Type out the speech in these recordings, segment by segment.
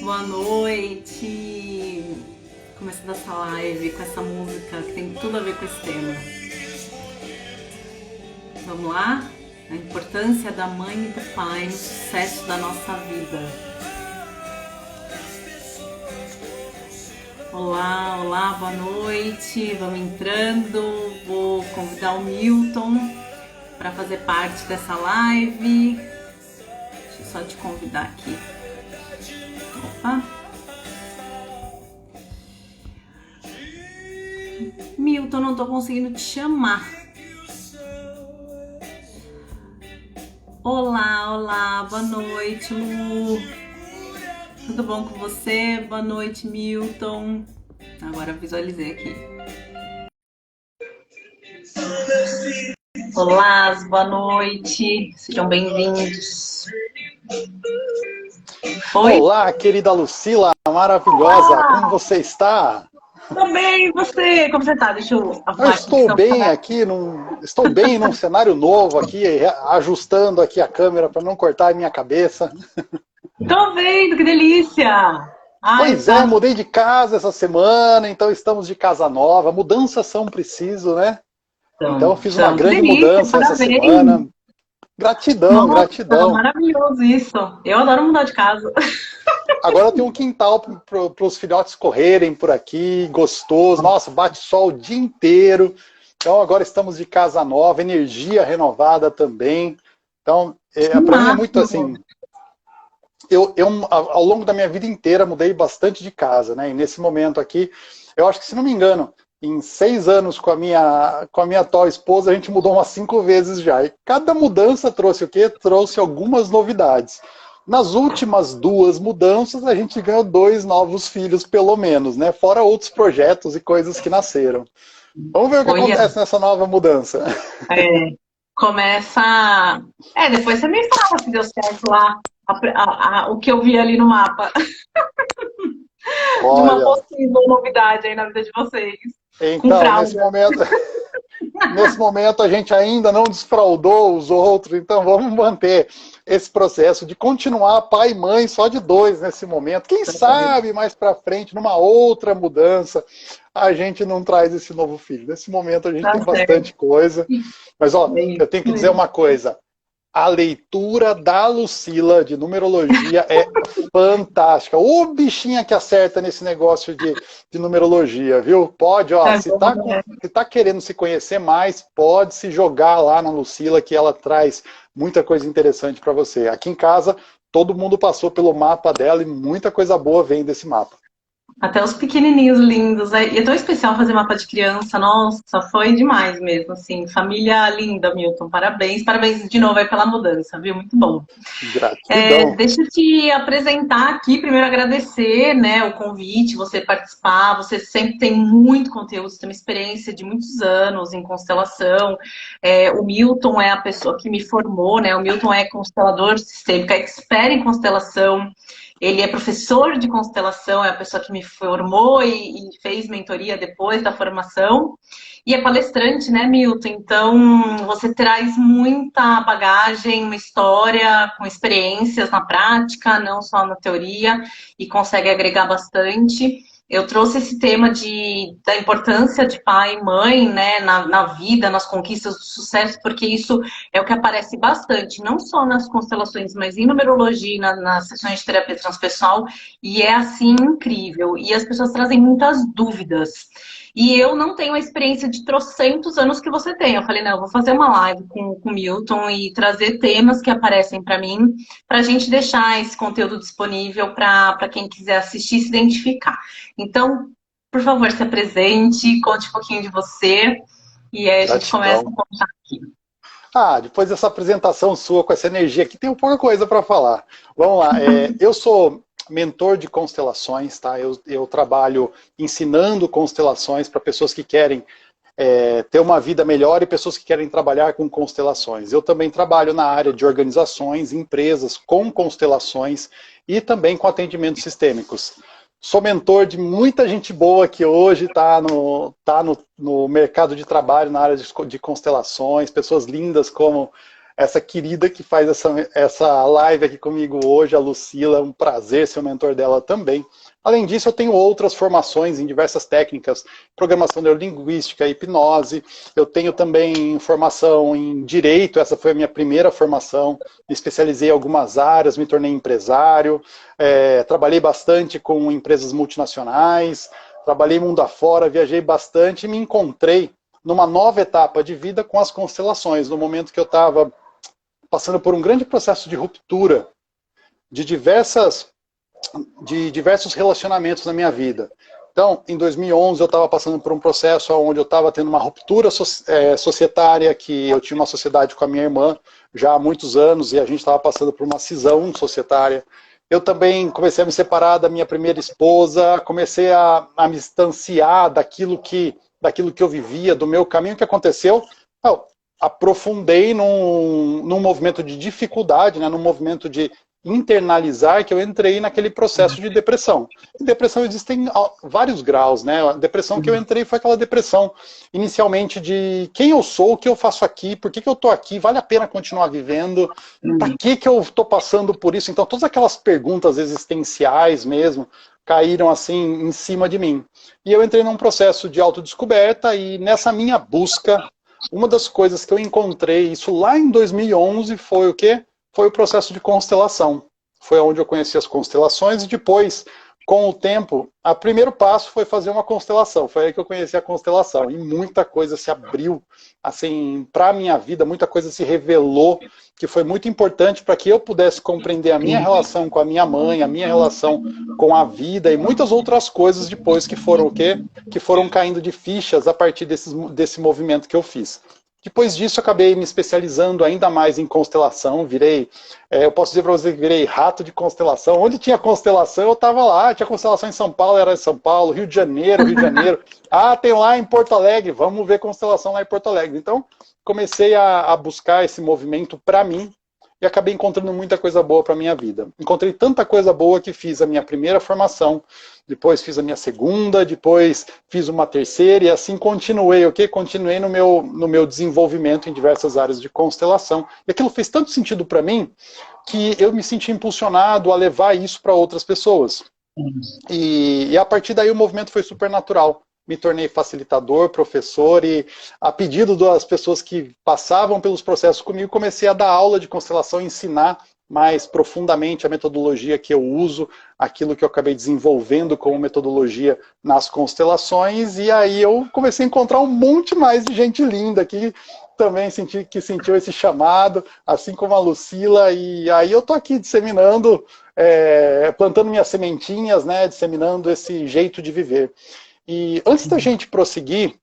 Boa noite! Começando essa live com essa música que tem tudo a ver com esse tema. Vamos lá? A importância da mãe e do pai no sucesso da nossa vida. Olá, olá, boa noite. Vamos entrando. Vou convidar o Milton para fazer parte dessa live. Deixa eu só te convidar aqui. Opa! Milton, não tô conseguindo te chamar. Olá, olá, boa noite, Lu. Tudo bom com você? Boa noite, Milton. Agora visualizei aqui. Olá, boa noite. Sejam bem-vindos. Oi? Olá, querida Lucila, maravilhosa. Olá. Como você está? Tô bem, e você? Como você tá? Deixa eu arrumar. Eu estou bem aqui, estou bem num cenário novo aqui, ajustando aqui a câmera para não cortar a minha cabeça. Tô vendo, que delícia! Ai, pois é, mudei de casa essa semana, então estamos de casa nova. Mudanças são preciso, né? Então eu fiz uma grande mudança essa semana. Gratidão, nossa, gratidão. Maravilhoso isso. Eu adoro mudar de casa. Agora eu tenho um quintal para os filhotes correrem por aqui, gostoso. Nossa, bate sol o dia inteiro. Então agora estamos de casa nova, energia renovada também. Então, para mim é muito assim... Eu, ao longo da minha vida inteira, mudei bastante de casa, né? E nesse momento aqui, eu acho que, se não me engano, em 6 anos com a minha atual esposa, a gente mudou umas 5 vezes já. E cada mudança trouxe o quê? Trouxe algumas novidades. Nas últimas 2 mudanças, a gente ganhou 2 novos filhos, pelo menos, né? Fora outros projetos e coisas que nasceram. Vamos ver o que acontece nessa nova mudança. Começa... depois você me fala se deu certo lá. O que eu vi ali no mapa. Olha, de uma possível novidade aí na vida de vocês. Então, nesse momento a gente ainda não desfraudou os outros, então vamos manter esse processo de continuar pai e mãe só de 2 nesse momento. Quem sabe mais para frente, numa outra mudança, a gente não traz esse novo filho. Nesse momento a gente tem bastante coisa. Mas, ó, eu tenho que dizer uma coisa. A leitura da Lucila de numerologia é fantástica. Ô bichinha que acerta nesse negócio de numerologia, viu? Pode, ó, se tá querendo se conhecer mais, pode se jogar lá na Lucila, que ela traz muita coisa interessante para você. Aqui em casa, todo mundo passou pelo mapa dela e muita coisa boa vem desse mapa. Até os pequenininhos lindos. E é tão especial fazer mapa de criança. Nossa, foi demais mesmo, assim. Família linda, Milton. Parabéns. Parabéns de novo aí pela mudança, viu? Muito bom. Gratidão. Deixa eu te apresentar aqui. Primeiro agradecer, né, o convite, você participar. Você sempre tem muito conteúdo, você tem uma experiência de muitos anos em constelação. O Milton é a pessoa que me formou, né? O Milton é constelador sistêmico, é expert em constelação. Ele é professor de constelação, é a pessoa que me formou e fez mentoria depois da formação. E é palestrante, né, Milton? Então, você traz muita bagagem, uma história com experiências na prática, não só na teoria, e consegue agregar bastante. Eu trouxe esse tema da importância de pai e mãe, né, na vida, nas conquistas do sucesso, porque isso é o que aparece bastante, não só nas constelações, mas em numerologia, nas sessões de terapia transpessoal, e é assim incrível. E as pessoas trazem muitas dúvidas. E eu não tenho a experiência de trocentos anos que você tem. Eu falei, não, eu vou fazer uma live com o Milton e trazer temas que aparecem para mim, para a gente deixar esse conteúdo disponível para quem quiser assistir e se identificar. Então, por favor, se apresente, conte um pouquinho de você e aí a gente começa a contar aqui. Depois dessa apresentação sua, com essa energia aqui, tem pouca coisa para falar. Vamos lá, eu sou mentor de constelações, tá? Eu trabalho ensinando constelações para pessoas que querem ter uma vida melhor e pessoas que querem trabalhar com constelações. Eu também trabalho na área de organizações, empresas com constelações e também com atendimentos sistêmicos. Sou mentor de muita gente boa que hoje está no mercado de trabalho, na área de constelações, pessoas lindas como essa querida que faz essa live aqui comigo hoje, a Lucila, é um prazer ser o mentor dela também. Além disso, eu tenho outras formações em diversas técnicas, programação neurolinguística, hipnose. Eu tenho também formação em direito, essa foi a minha primeira formação. Me especializei em algumas áreas, me tornei empresário, trabalhei bastante com empresas multinacionais, trabalhei mundo afora, viajei bastante e me encontrei numa nova etapa de vida com as constelações, no momento que eu estava passando por um grande processo de ruptura de diversos relacionamentos na minha vida. Então, em 2011, eu estava passando por um processo onde eu estava tendo uma ruptura societária, que eu tinha uma sociedade com a minha irmã já há muitos anos, e a gente estava passando por uma cisão societária. Eu também comecei a me separar da minha primeira esposa, comecei a me distanciar daquilo que eu vivia, do meu caminho. O que aconteceu? Eu aprofundei num movimento de dificuldade, né, num movimento de internalizar, que eu entrei naquele processo de depressão. E depressão existem vários graus, né? A depressão que eu entrei foi aquela depressão inicialmente de quem eu sou, o que eu faço aqui, por que eu estou aqui, vale a pena continuar vivendo, para que eu estou passando por isso? Então todas aquelas perguntas existenciais mesmo caíram assim em cima de mim. E eu entrei num processo de autodescoberta e nessa minha busca, uma das coisas que eu encontrei, isso lá em 2011, foi o quê? Foi o processo de constelação. Foi onde eu conheci as constelações e depois, com o tempo, o primeiro passo foi fazer uma constelação. Foi aí que eu conheci a constelação. E muita coisa se abriu, assim, para a minha vida, muita coisa se revelou, que foi muito importante para que eu pudesse compreender a minha relação com a minha mãe, a minha relação com a vida e muitas outras coisas depois que foram o quê? Que foram caindo de fichas a partir desse movimento que eu fiz. Depois disso, eu acabei me especializando ainda mais em constelação, eu posso dizer para você que virei rato de constelação. Onde tinha constelação, eu estava lá. Tinha constelação em São Paulo, era em São Paulo, Rio de Janeiro, Rio de Janeiro. Ah, tem lá em Porto Alegre, vamos ver constelação lá em Porto Alegre. Então, comecei a buscar esse movimento para mim e acabei encontrando muita coisa boa para a minha vida. Encontrei tanta coisa boa que fiz a minha primeira formação, depois fiz a minha segunda, depois fiz uma terceira e assim continuei, ok? Continuei no meu desenvolvimento em diversas áreas de constelação. E aquilo fez tanto sentido para mim que eu me senti impulsionado a levar isso para outras pessoas. E a partir daí o movimento foi super natural. Me tornei facilitador, professor e a pedido das pessoas que passavam pelos processos comigo, comecei a dar aula de constelação, ensinar mais profundamente a metodologia que eu uso, aquilo que eu acabei desenvolvendo como metodologia nas constelações, e aí eu comecei a encontrar um monte mais de gente linda que também sentiu esse chamado, assim como a Lucila, e aí eu tô aqui disseminando, plantando minhas sementinhas, né, disseminando esse jeito de viver. E antes da gente prosseguir,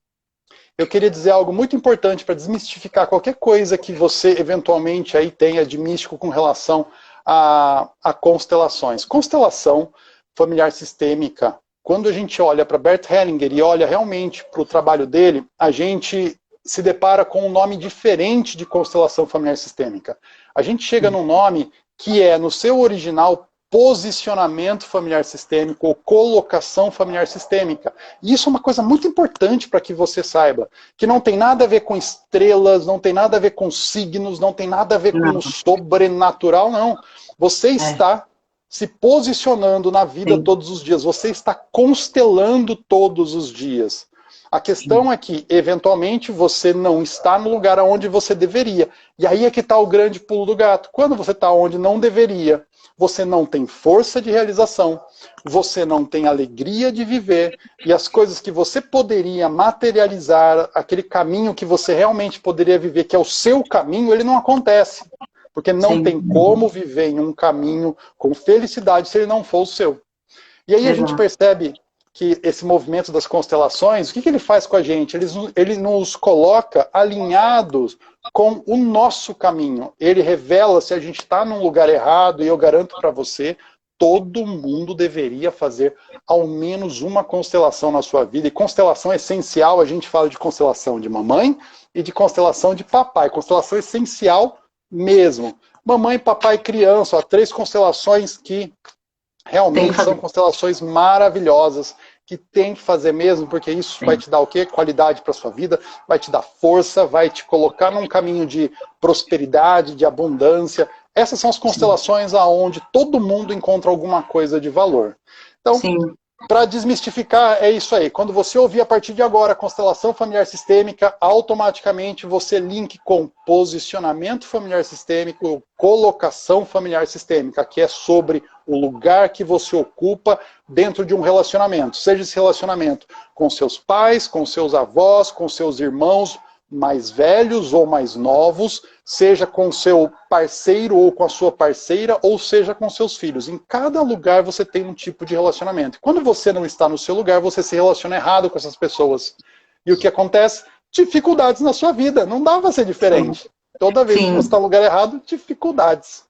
eu queria dizer algo muito importante para desmistificar qualquer coisa que você eventualmente aí tenha de místico com relação a constelações. Constelação familiar sistêmica, quando a gente olha para Bert Hellinger e olha realmente para o trabalho dele, a gente se depara com um nome diferente de constelação familiar sistêmica. A gente chega num nome que é, no seu original, posicionamento familiar sistêmico ou colocação familiar sistêmica. E isso é uma coisa muito importante para que você saiba, que não tem nada a ver com estrelas, não tem nada a ver com signos, não tem nada a ver com o sobrenatural, não. Você está se posicionando na vida todos os dias, você está constelando todos os dias. A questão é que, eventualmente, você não está no lugar onde você deveria. E aí é que está o grande pulo do gato. Quando você está onde não deveria, você não tem força de realização, você não tem alegria de viver, e as coisas que você poderia materializar, aquele caminho que você realmente poderia viver, que é o seu caminho, ele não acontece. Porque não tem como viver em um caminho com felicidade se ele não for o seu. E aí a gente percebe que esse movimento das constelações, o que ele faz com a gente? Ele nos coloca alinhados com o nosso caminho. Ele revela se a gente está num lugar errado, e eu garanto para você, todo mundo deveria fazer ao menos uma constelação na sua vida. E constelação essencial, a gente fala de constelação de mamãe e de constelação de papai. Constelação essencial mesmo. Mamãe, papai e criança, ó, 3 constelações que realmente são constelações maravilhosas, que tem que fazer mesmo, porque isso vai te dar o quê? Qualidade para sua vida, vai te dar força, vai te colocar num caminho de prosperidade, de abundância. Essas são as constelações aonde todo mundo encontra alguma coisa de valor. Então, Sim. para desmistificar, é isso aí. Quando você ouvir a partir de agora a constelação familiar sistêmica, automaticamente você link com posicionamento familiar sistêmico ou colocação familiar sistêmica, que é sobre o lugar que você ocupa dentro de um relacionamento. Seja esse relacionamento com seus pais, com seus avós, com seus irmãos mais velhos ou mais novos, seja com seu parceiro ou com a sua parceira, ou seja com seus filhos. Em cada lugar você tem um tipo de relacionamento. Quando você não está no seu lugar, você se relaciona errado com essas pessoas. E o que acontece? Dificuldades na sua vida. Não dá para ser diferente. Toda vez que você está no lugar errado, dificuldades.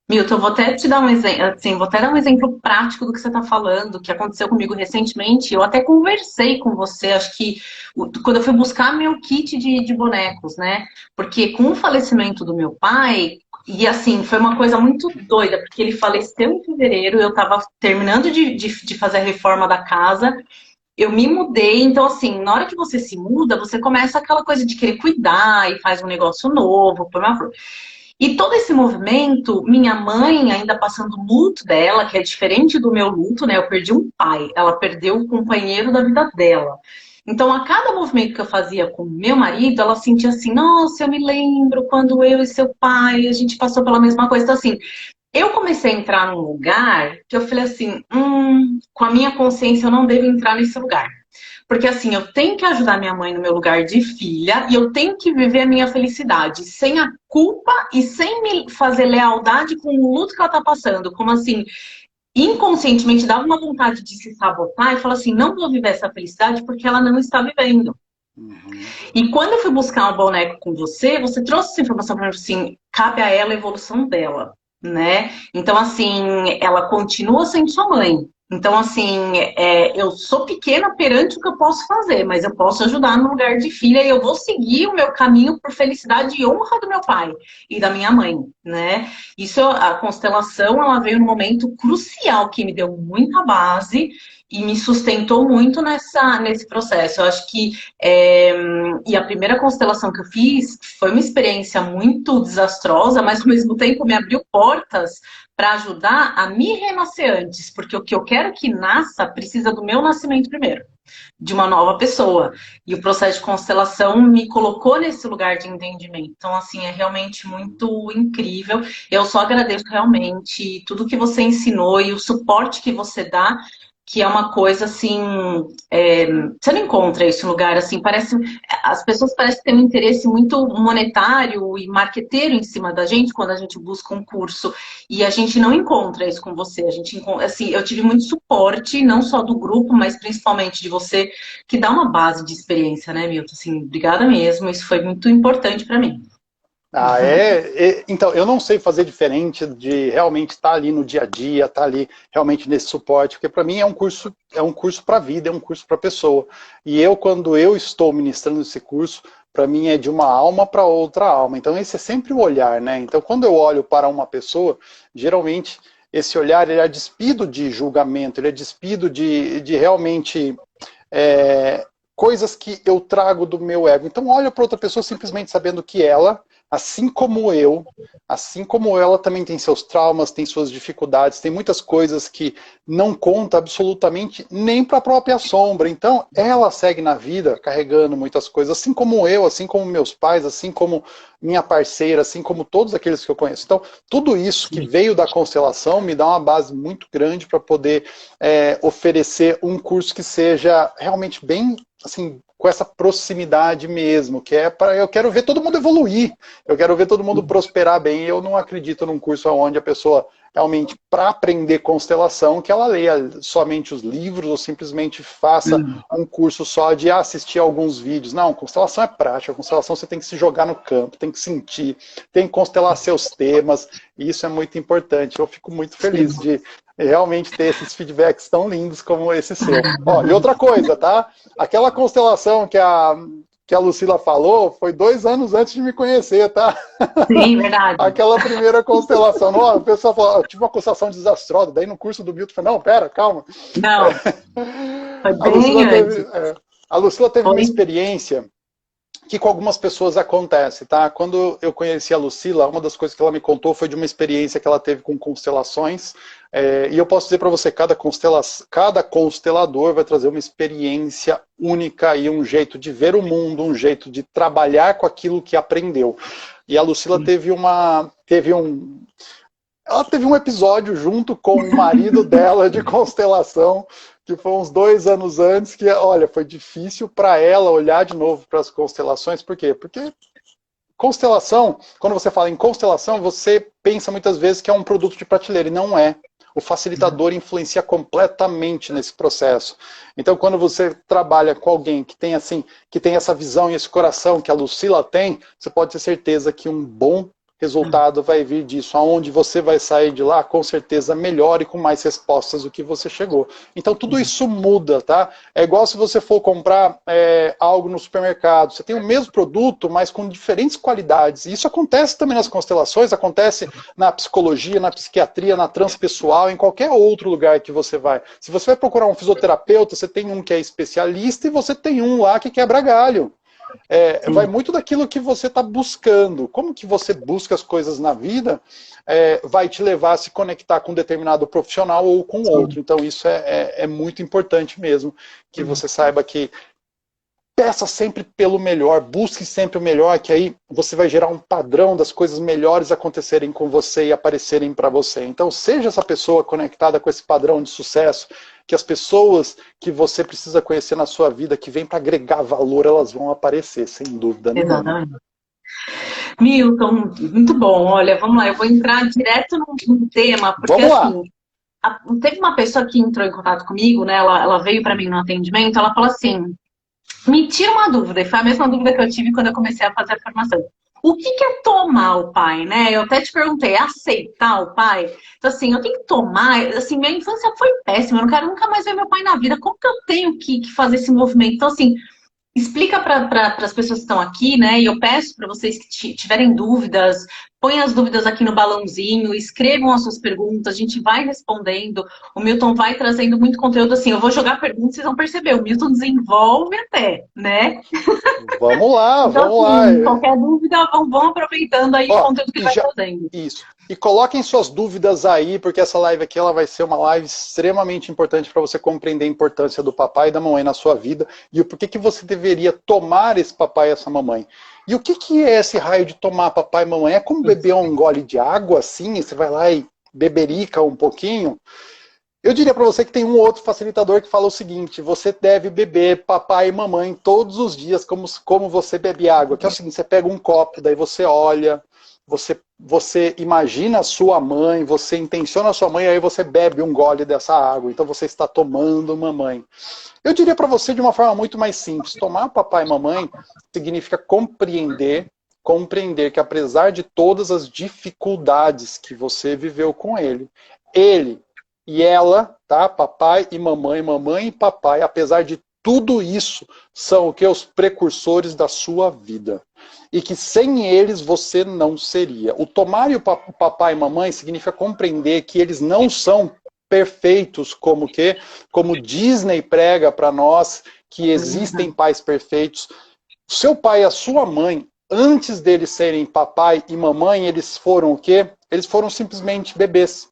Milton, eu vou até te dar um exemplo, assim, vou até dar um exemplo prático do que você está falando, que aconteceu comigo recentemente. Eu até conversei com você, acho que quando eu fui buscar meu kit de bonecos, né? Porque com o falecimento do meu pai, e assim, foi uma coisa muito doida, porque ele faleceu em fevereiro, eu estava terminando de fazer a reforma da casa, eu me mudei, então assim, na hora que você se muda, você começa aquela coisa de querer cuidar e faz um negócio novo, põe uma flor. E todo esse movimento, minha mãe ainda passando o luto dela, que é diferente do meu luto, né? Eu perdi um pai, ela perdeu o companheiro da vida dela. Então, a cada movimento que eu fazia com meu marido, ela sentia assim, nossa, eu me lembro quando eu e seu pai, a gente passou pela mesma coisa. Então, assim, eu comecei a entrar num lugar que eu falei assim, com a minha consciência eu não devo entrar nesse lugar. Porque assim, eu tenho que ajudar minha mãe no meu lugar de filha e eu tenho que viver a minha felicidade sem a culpa e sem me fazer lealdade com o luto que ela tá passando. Como assim, inconscientemente dava uma vontade de se sabotar e falar assim, não vou viver essa felicidade porque ela não está vivendo. E quando eu fui buscar um boneco com você, você trouxe essa informação para mim assim, cabe a ela a evolução dela, né? Então, assim, ela continua sendo sua mãe. Então, assim, eu sou pequena perante o que eu posso fazer, mas eu posso ajudar no lugar de filha e eu vou seguir o meu caminho por felicidade e honra do meu pai e da minha mãe, né? Isso, a constelação, ela veio num momento crucial que me deu muita base e me sustentou muito nesse processo. Eu acho que e a primeira constelação que eu fiz foi uma experiência muito desastrosa, mas ao mesmo tempo me abriu portas para ajudar a me renascer antes, porque o que eu quero que nasça precisa do meu nascimento primeiro, de uma nova pessoa. E o processo de constelação me colocou nesse lugar de entendimento. Então, assim, é realmente muito incrível. Eu só agradeço realmente tudo que você ensinou e o suporte que você dá, que é uma coisa assim, você não encontra esse lugar assim, parece, as pessoas parecem ter um interesse muito monetário e marqueteiro em cima da gente quando a gente busca um curso, e a gente não encontra isso com você, a gente assim, eu tive muito suporte, não só do grupo, mas principalmente de você, que dá uma base de experiência, né, Milton? Assim, obrigada mesmo, isso foi muito importante para mim. Então, eu não sei fazer diferente de realmente estar ali no dia a dia, estar ali realmente nesse suporte, porque para mim é um curso para a vida, é um curso para a pessoa. E quando eu estou ministrando esse curso, para mim é de uma alma para outra alma. Então, esse é sempre o olhar, né? Então, quando eu olho para uma pessoa, geralmente esse olhar ele é despido de julgamento, ele é despido de realmente coisas que eu trago do meu ego. Então, olho para outra pessoa simplesmente sabendo que ela, assim como ela também tem seus traumas, tem suas dificuldades, tem muitas coisas que não conta absolutamente nem para a própria sombra. Então, ela segue na vida carregando muitas coisas, assim como eu, assim como meus pais, assim como minha parceira, assim como todos aqueles que eu conheço. Então, tudo isso que veio da constelação me dá uma base muito grande para poder oferecer um curso que seja realmente bem, assim, com essa proximidade mesmo, que eu quero ver todo mundo evoluir, eu quero ver todo mundo prosperar bem. Eu não acredito num curso onde a pessoa realmente, para aprender constelação, que ela leia somente os livros ou simplesmente faça um curso só de assistir alguns vídeos. Não, constelação é prática, constelação você tem que se jogar no campo, tem que sentir, tem que constelar seus temas, e isso é muito importante. Eu fico muito feliz de realmente ter esses feedbacks tão lindos como esse seu. Ó, e outra coisa, tá? Aquela constelação que que a Lucila falou foi 2 anos antes de me conhecer, tá? Sim, verdade. Aquela primeira constelação. Não, a pessoa falou, eu tive uma constelação desastrosa. Daí no curso do Milton, eu falei, não, pera, calma. Não, foi A bem Lucila antes. teve, a Lucila teve uma Foi? experiência que com algumas pessoas acontece, tá? Quando eu conheci a Lucila, uma das coisas que ela me contou foi de uma experiência que ela teve com constelações, e eu posso dizer para você, cada constelador vai trazer uma experiência única e um jeito de ver o mundo, um jeito de trabalhar com aquilo que aprendeu. E a Lucila ela teve um episódio junto com o marido dela de constelação, que foi uns 2 anos antes, que, olha, foi difícil para ela olhar de novo para as constelações. Por quê? Porque constelação, quando você fala em constelação, você pensa muitas vezes que é um produto de prateleira, e não é. O facilitador influencia completamente nesse processo. Então, quando você trabalha com alguém que tem assim, que tem essa visão e esse coração que a Lucila tem, você pode ter certeza que um bom resultado vai vir disso. Aonde você vai sair de lá, com certeza, melhor e com mais respostas do que você chegou. Então, tudo isso muda, tá? É igual se você for comprar algo no supermercado. Você tem o mesmo produto, mas com diferentes qualidades. E isso acontece também nas constelações, acontece na psicologia, na psiquiatria, na transpessoal, em qualquer outro lugar que você vai. Se você vai procurar um fisioterapeuta, você tem um que é especialista e você tem um lá que quebra galho. Vai muito daquilo que você está buscando. Como que você busca as coisas na vida vai te levar a se conectar com um determinado profissional ou com outro. Então isso é muito importante mesmo, que você saiba que peça sempre pelo melhor, busque sempre o melhor, que aí você vai gerar um padrão das coisas melhores acontecerem com você e aparecerem para você. Então seja essa pessoa conectada com esse padrão de sucesso, que as pessoas que você precisa conhecer na sua vida, que vêm para agregar valor, elas vão aparecer, sem dúvida nenhuma. Exatamente. Milton, muito bom. Olha, vamos lá, eu vou entrar direto num tema, porque Vamos lá. assim, teve uma pessoa que entrou em contato comigo, né? Ela veio para mim no atendimento, ela falou assim: me tira uma dúvida, e foi a mesma dúvida que eu tive quando eu comecei a fazer a formação. O que é tomar o pai, né? Eu até te perguntei, é aceitar o pai? Então, assim, eu tenho que tomar. Assim, minha infância foi péssima, eu não quero nunca mais ver meu pai na vida. Como que eu tenho que fazer esse movimento? Então, assim, explica para as pessoas que estão aqui, né? E eu peço para vocês que tiverem dúvidas, põem as dúvidas aqui no balãozinho, escrevam as suas perguntas, a gente vai respondendo. O Milton vai trazendo muito conteúdo assim. Eu vou jogar perguntas, vocês vão perceber. O Milton desenvolve até, né? Vamos lá, Então, vamos lá. assim, qualquer dúvida, vão aproveitando aí o conteúdo que ele vai trazendo. Isso. E coloquem suas dúvidas aí, porque essa live aqui ela vai ser uma live extremamente importante para você compreender a importância do papai e da mamãe na sua vida e o porquê que você deveria tomar esse papai e essa mamãe. E o que é esse raio de tomar papai e mamãe? É como beber um gole de água assim, e você vai lá e beberica um pouquinho? Eu diria para você que tem um outro facilitador que fala o seguinte: você deve beber papai e mamãe todos os dias como você bebe água. Que é o seguinte: você pega um copo, daí você olha, você imagina a sua mãe, você intenciona a sua mãe, aí você bebe um gole dessa água. Então você está tomando mamãe. Eu diria para você de uma forma muito mais simples: tomar papai e mamãe significa compreender que apesar de todas as dificuldades que você viveu com ele e ela, tá? Papai e mamãe, mamãe e papai, apesar de tudo isso, são o que? Os precursores da sua vida. E que sem eles você não seria. O tomar e o papai e mamãe significa compreender que eles não são perfeitos como Disney prega para nós, que existem pais perfeitos. O seu pai e a sua mãe, antes deles serem papai e mamãe, eles foram o quê? Eles foram simplesmente bebês.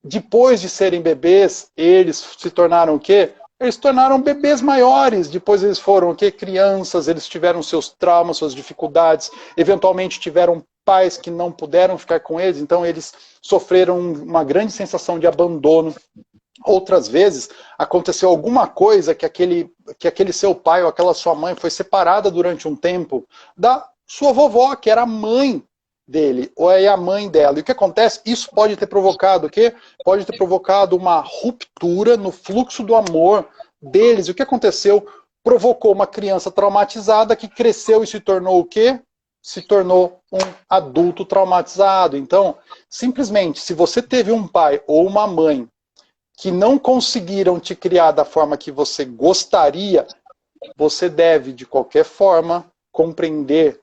Depois de serem bebês, eles se tornaram o quê? Eles se tornaram bebês maiores. Depois eles foram o quê? Crianças, eles tiveram seus traumas, suas dificuldades. Eventualmente tiveram pais que não puderam ficar com eles, então eles sofreram uma grande sensação de abandono. Outras vezes aconteceu alguma coisa que aquele seu pai ou aquela sua mãe foi separada durante um tempo da sua vovó, que era a mãe dele, ou é a mãe dela. E o que acontece? Isso pode ter provocado o quê? Pode ter provocado uma ruptura no fluxo do amor deles. E o que aconteceu? Provocou uma criança traumatizada que cresceu e se tornou o quê? Se tornou um adulto traumatizado. Então, simplesmente, se você teve um pai ou uma mãe que não conseguiram te criar da forma que você gostaria, você deve, de qualquer forma, compreender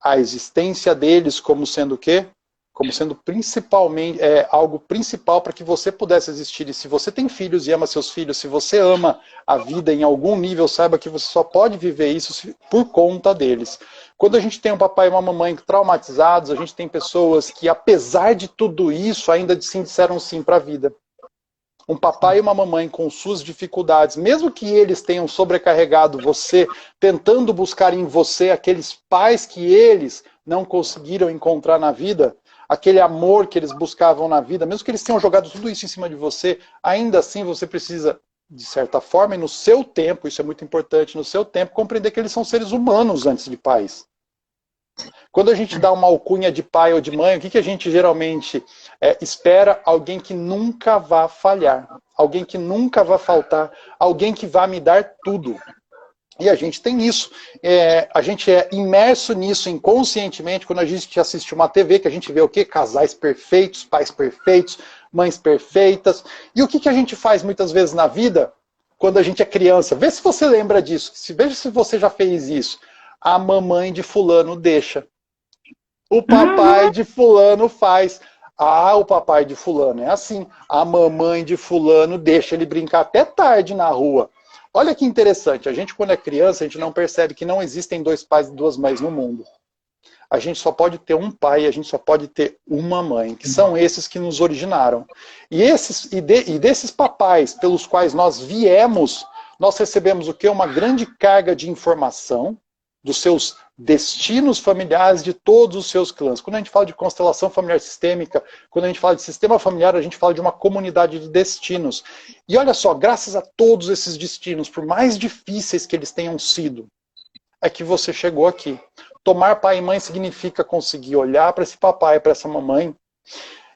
a existência deles como sendo o quê? Como sendo principalmente algo principal para que você pudesse existir. E se você tem filhos e ama seus filhos, se você ama a vida em algum nível, saiba que você só pode viver isso por conta deles. Quando a gente tem um papai e uma mamãe traumatizados, a gente tem pessoas que, apesar de tudo isso, ainda sim disseram sim para a vida. Um papai e uma mamãe com suas dificuldades, mesmo que eles tenham sobrecarregado você, tentando buscar em você aqueles pais que eles não conseguiram encontrar na vida, aquele amor que eles buscavam na vida, mesmo que eles tenham jogado tudo isso em cima de você, ainda assim você precisa, de certa forma, e no seu tempo, isso é muito importante, no seu tempo, compreender que eles são seres humanos antes de pais. Quando a gente dá uma alcunha de pai ou de mãe, o que a gente geralmente espera? Alguém que nunca vá falhar, alguém que nunca vá faltar, alguém que vá me dar tudo. E a gente tem isso. A gente é imerso nisso inconscientemente quando a gente assiste uma TV, que a gente vê o quê? Casais perfeitos, pais perfeitos, mães perfeitas. E o que a gente faz muitas vezes na vida, quando a gente é criança? Vê se você lembra disso, veja se você já fez isso. A mamãe de fulano deixa. O papai de fulano faz. Ah, o papai de fulano é assim. A mamãe de fulano deixa ele brincar até tarde na rua. Olha que interessante, a gente quando é criança, a gente não percebe que não existem dois pais e duas mães no mundo. A gente só pode ter um pai, a gente só pode ter uma mãe, que são esses que nos originaram. E desses papais pelos quais nós viemos, nós recebemos o quê? Uma grande carga de informação dos seus destinos familiares de todos os seus clãs. Quando a gente fala de constelação familiar sistêmica, quando a gente fala de sistema familiar, a gente fala de uma comunidade de destinos. E olha só, graças a todos esses destinos, por mais difíceis que eles tenham sido, é que você chegou aqui. Tomar pai e mãe significa conseguir olhar para esse papai, para essa mamãe,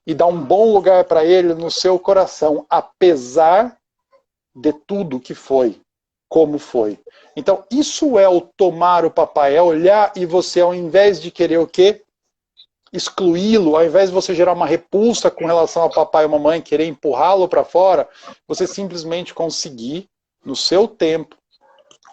e dar um bom lugar para ele no seu coração, apesar de tudo que foi, como foi. Então, isso é o tomar o papai, é olhar e você, ao invés de querer o quê? Excluí-lo, ao invés de você gerar uma repulsa com relação ao papai ou mamãe, querer empurrá-lo para fora, você simplesmente conseguir, no seu tempo,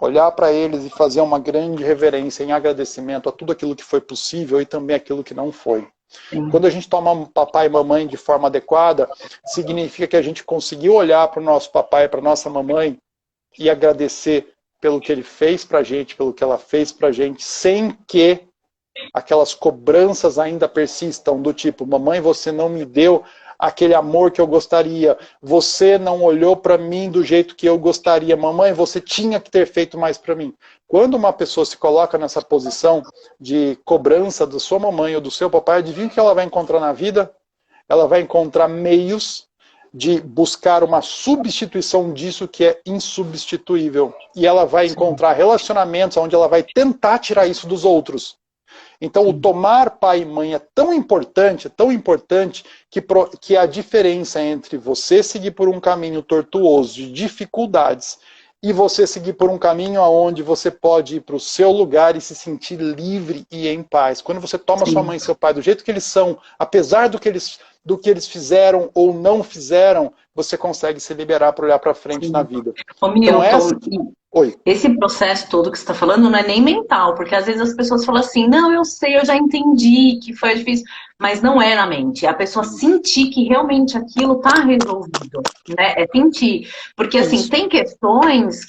olhar para eles e fazer uma grande reverência em agradecimento a tudo aquilo que foi possível e também aquilo que não foi. Sim. Quando a gente toma papai e mamãe de forma adequada, significa que a gente conseguiu olhar para o nosso papai, para a nossa mamãe e agradecer pelo que ele fez pra gente, pelo que ela fez pra gente, sem que aquelas cobranças ainda persistam, do tipo, mamãe, você não me deu aquele amor que eu gostaria, você não olhou para mim do jeito que eu gostaria, mamãe, você tinha que ter feito mais para mim. Quando uma pessoa se coloca nessa posição de cobrança da sua mamãe ou do seu papai, adivinha o que ela vai encontrar na vida? Ela vai encontrar meios de buscar uma substituição disso que é insubstituível. E ela vai encontrar relacionamentos onde ela vai tentar tirar isso dos outros. Então, o tomar pai e mãe é tão importante que a diferença entre você seguir por um caminho tortuoso de dificuldades e você seguir por um caminho onde você pode ir para o seu lugar e se sentir livre e em paz. Quando você toma sua mãe e seu pai do jeito que eles são, apesar do que eles fizeram ou não fizeram, você consegue se liberar para olhar para frente na vida. Ô, Milton, Oi. Esse processo todo que você está falando não é nem mental, porque às vezes as pessoas falam assim, não, eu sei, eu já entendi que foi difícil, mas não é na mente. É a pessoa sentir que realmente aquilo está resolvido, né? É sentir. Porque, assim, tem questões,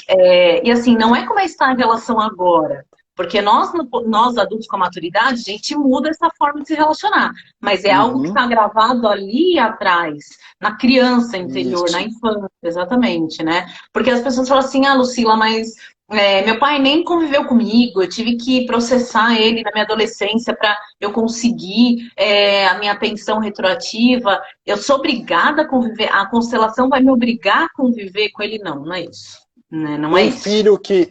e assim, não é como está a relação agora. Porque nós adultos com a maturidade, a gente muda essa forma de se relacionar. Mas é algo que está gravado ali atrás, na criança interior, na infância, exatamente, né? Porque as pessoas falam assim, ah, Lucila, mas meu pai nem conviveu comigo, eu tive que processar ele na minha adolescência para eu conseguir a minha pensão retroativa. Eu sou obrigada a conviver, a constelação vai me obrigar a conviver com ele? Não, não é isso. Não é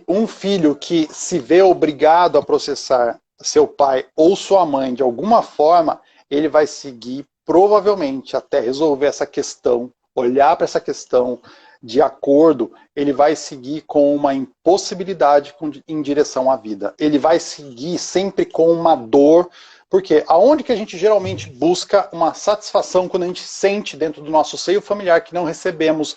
um filho que se vê obrigado a processar seu pai ou sua mãe de alguma forma, ele vai seguir provavelmente até resolver essa questão, olhar para essa questão de acordo, ele vai seguir com uma impossibilidade em direção à vida. Ele vai seguir sempre com uma dor, Porque aonde que a gente geralmente busca uma satisfação quando a gente sente dentro do nosso seio familiar que não recebemos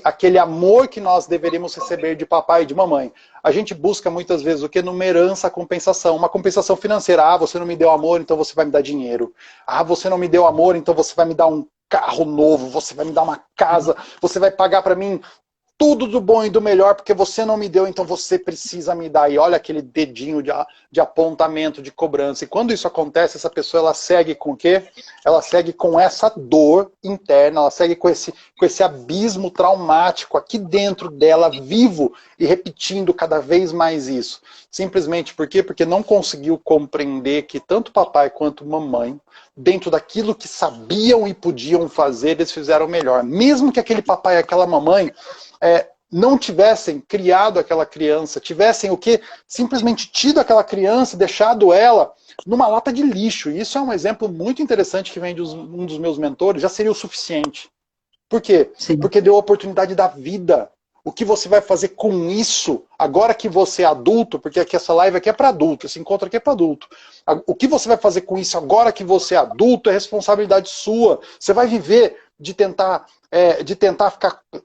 aquele amor que nós deveríamos receber de papai e de mamãe? A gente busca muitas vezes o que? Numa herança, compensação. Uma compensação financeira. Ah, você não me deu amor, então você vai me dar dinheiro. Ah, você não me deu amor, então você vai me dar um carro novo, você vai me dar uma casa, você vai pagar para mim tudo do bom e do melhor, porque você não me deu, então você precisa me dar. E olha aquele dedinho de apontamento, de cobrança. E quando isso acontece, essa pessoa ela segue com o quê? Ela segue com essa dor interna, ela segue com esse abismo traumático aqui dentro dela, vivo e repetindo cada vez mais isso. Simplesmente por quê? Porque não conseguiu compreender que tanto papai quanto mamãe, dentro daquilo que sabiam e podiam fazer, eles fizeram melhor. Mesmo que aquele papai e aquela mamãe não tivessem criado aquela criança, tivessem o quê? Simplesmente tido aquela criança e deixado ela numa lata de lixo. E isso é um exemplo muito interessante que vem de um dos meus mentores, já seria o suficiente. Por quê? Sim. Porque deu a oportunidade da vida. O que você vai fazer com isso, agora que você é adulto, porque aqui essa live aqui é para adulto, esse encontro aqui é para adulto. O que você vai fazer com isso agora que você é adulto é responsabilidade sua. Você vai viver de tentar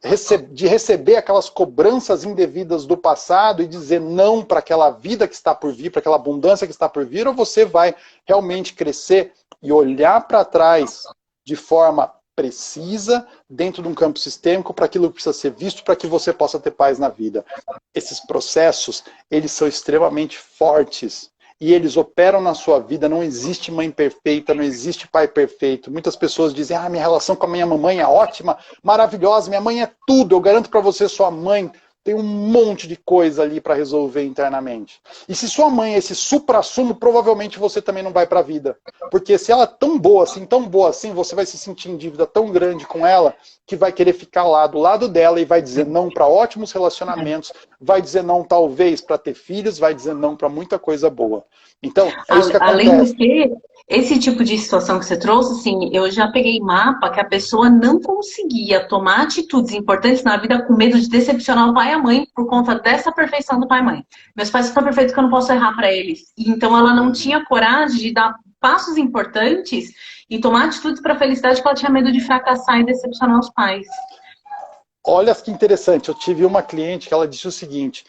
receber aquelas cobranças indevidas do passado e dizer não para aquela vida que está por vir, para aquela abundância que está por vir, ou você vai realmente crescer e olhar para trás de forma precisa, dentro de um campo sistêmico, para aquilo que precisa ser visto, para que você possa ter paz na vida. Esses processos, eles são extremamente fortes. E eles operam na sua vida, não existe mãe perfeita, não existe pai perfeito. Muitas pessoas dizem, ah, minha relação com a minha mamãe é ótima, maravilhosa, minha mãe é tudo. Eu garanto para você, sua mãe tem um monte de coisa ali para resolver internamente. E se sua mãe é esse supra-sumo, provavelmente você também não vai para a vida. Porque se ela é tão boa assim, você vai se sentir em dívida tão grande com ela, que vai querer ficar lá do lado dela e vai dizer não para ótimos relacionamentos, vai dizer não talvez para ter filhos, vai dizer não para muita coisa boa. Então, é isso que acontece. Além de que, esse tipo de situação que você trouxe, assim, eu já peguei mapa que a pessoa não conseguia tomar atitudes importantes na vida com medo de decepcionar o pai e a mãe por conta dessa perfeição do pai e mãe. Meus pais são tão perfeitos que eu não posso errar para eles. E, então ela não tinha coragem de dar passos importantes e tomar atitudes para a felicidade porque ela tinha medo de fracassar e decepcionar os pais. Olha que interessante, eu tive uma cliente que ela disse o seguinte,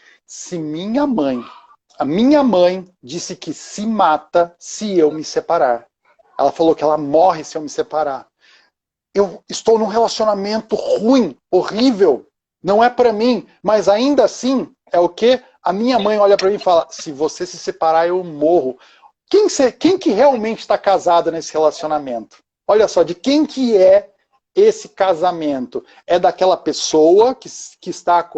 a minha mãe disse que se mata se eu me separar. Ela falou que ela morre se eu me separar. Eu estou num relacionamento ruim, horrível, não é para mim, mas ainda assim, é o quê? A minha mãe olha para mim e fala, se você se separar eu morro. Quem que realmente está casada nesse relacionamento? Olha só, de quem que é esse casamento? É daquela pessoa que está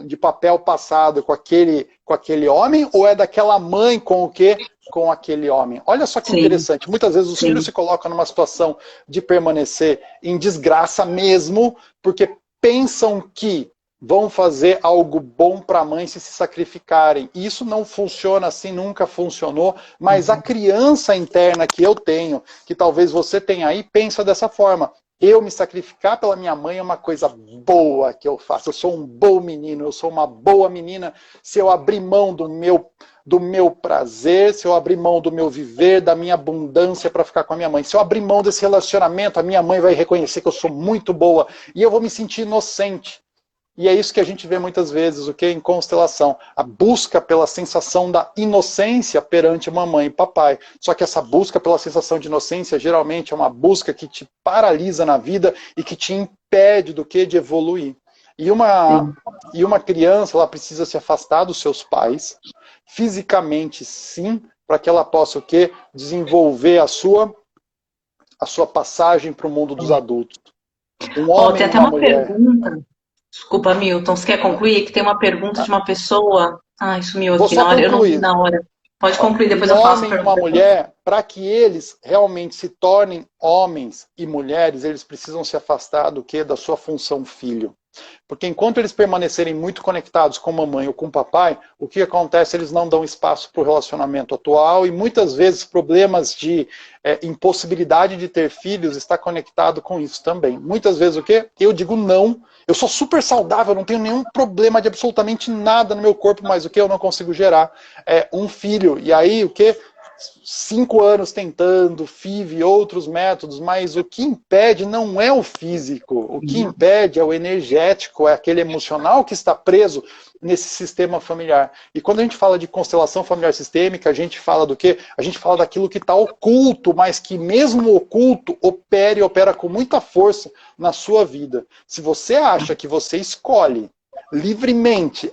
de papel passado com aquele homem, ou é daquela mãe com o quê? Com aquele homem. Olha só que Sim. interessante. Muitas vezes os Sim. filhos se colocam numa situação de permanecer em desgraça mesmo, porque pensam que vão fazer algo bom para a mãe se sacrificarem. E isso não funciona assim, nunca funcionou, mas a criança interna que eu tenho, que talvez você tenha aí, pensa dessa forma. Eu me sacrificar pela minha mãe é uma coisa boa que eu faço. Eu sou um bom menino, eu sou uma boa menina se eu abrir mão do meu prazer, se eu abrir mão do meu viver, da minha abundância para ficar com a minha mãe. Se eu abrir mão desse relacionamento, a minha mãe vai reconhecer que eu sou muito boa e eu vou me sentir inocente. E é isso que a gente vê muitas vezes, o que em constelação, a busca pela sensação da inocência perante mamãe e papai. Só que essa busca pela sensação de inocência geralmente é uma busca que te paralisa na vida e que te impede do que de evoluir. E uma criança, ela precisa se afastar dos seus pais, fisicamente sim, para que ela possa o quê? Desenvolver a sua passagem para o mundo dos adultos. Um homem, tem até uma uma mulher. pergunta. Desculpa, Milton, você quer concluir? Que tem uma pergunta de uma pessoa. Ai, sumiu Vou aqui só na hora, eu não vi concluir. na hora. Pode concluir, depois Um eu faço a homem e uma pergunta. mulher, para que eles realmente se tornem homens e mulheres, eles precisam se afastar do quê? Da sua função filho. Porque enquanto eles permanecerem muito conectados com mamãe ou com papai, o que acontece? Eles não dão espaço para o relacionamento atual e muitas vezes problemas de impossibilidade de ter filhos está conectado com isso também. Muitas vezes o quê? Eu digo não, eu sou super saudável, não tenho nenhum problema de absolutamente nada no meu corpo, mas o que? Eu não consigo gerar um filho. E aí o quê? 5 anos tentando, FIV, outros métodos, mas o que impede não é o físico, o que impede é o energético, é aquele emocional que está preso nesse sistema familiar. E quando a gente fala de constelação familiar sistêmica, a gente fala do quê? A gente fala daquilo que está oculto, mas que mesmo oculto opera e opera com muita força na sua vida. Se você acha que você escolhe livremente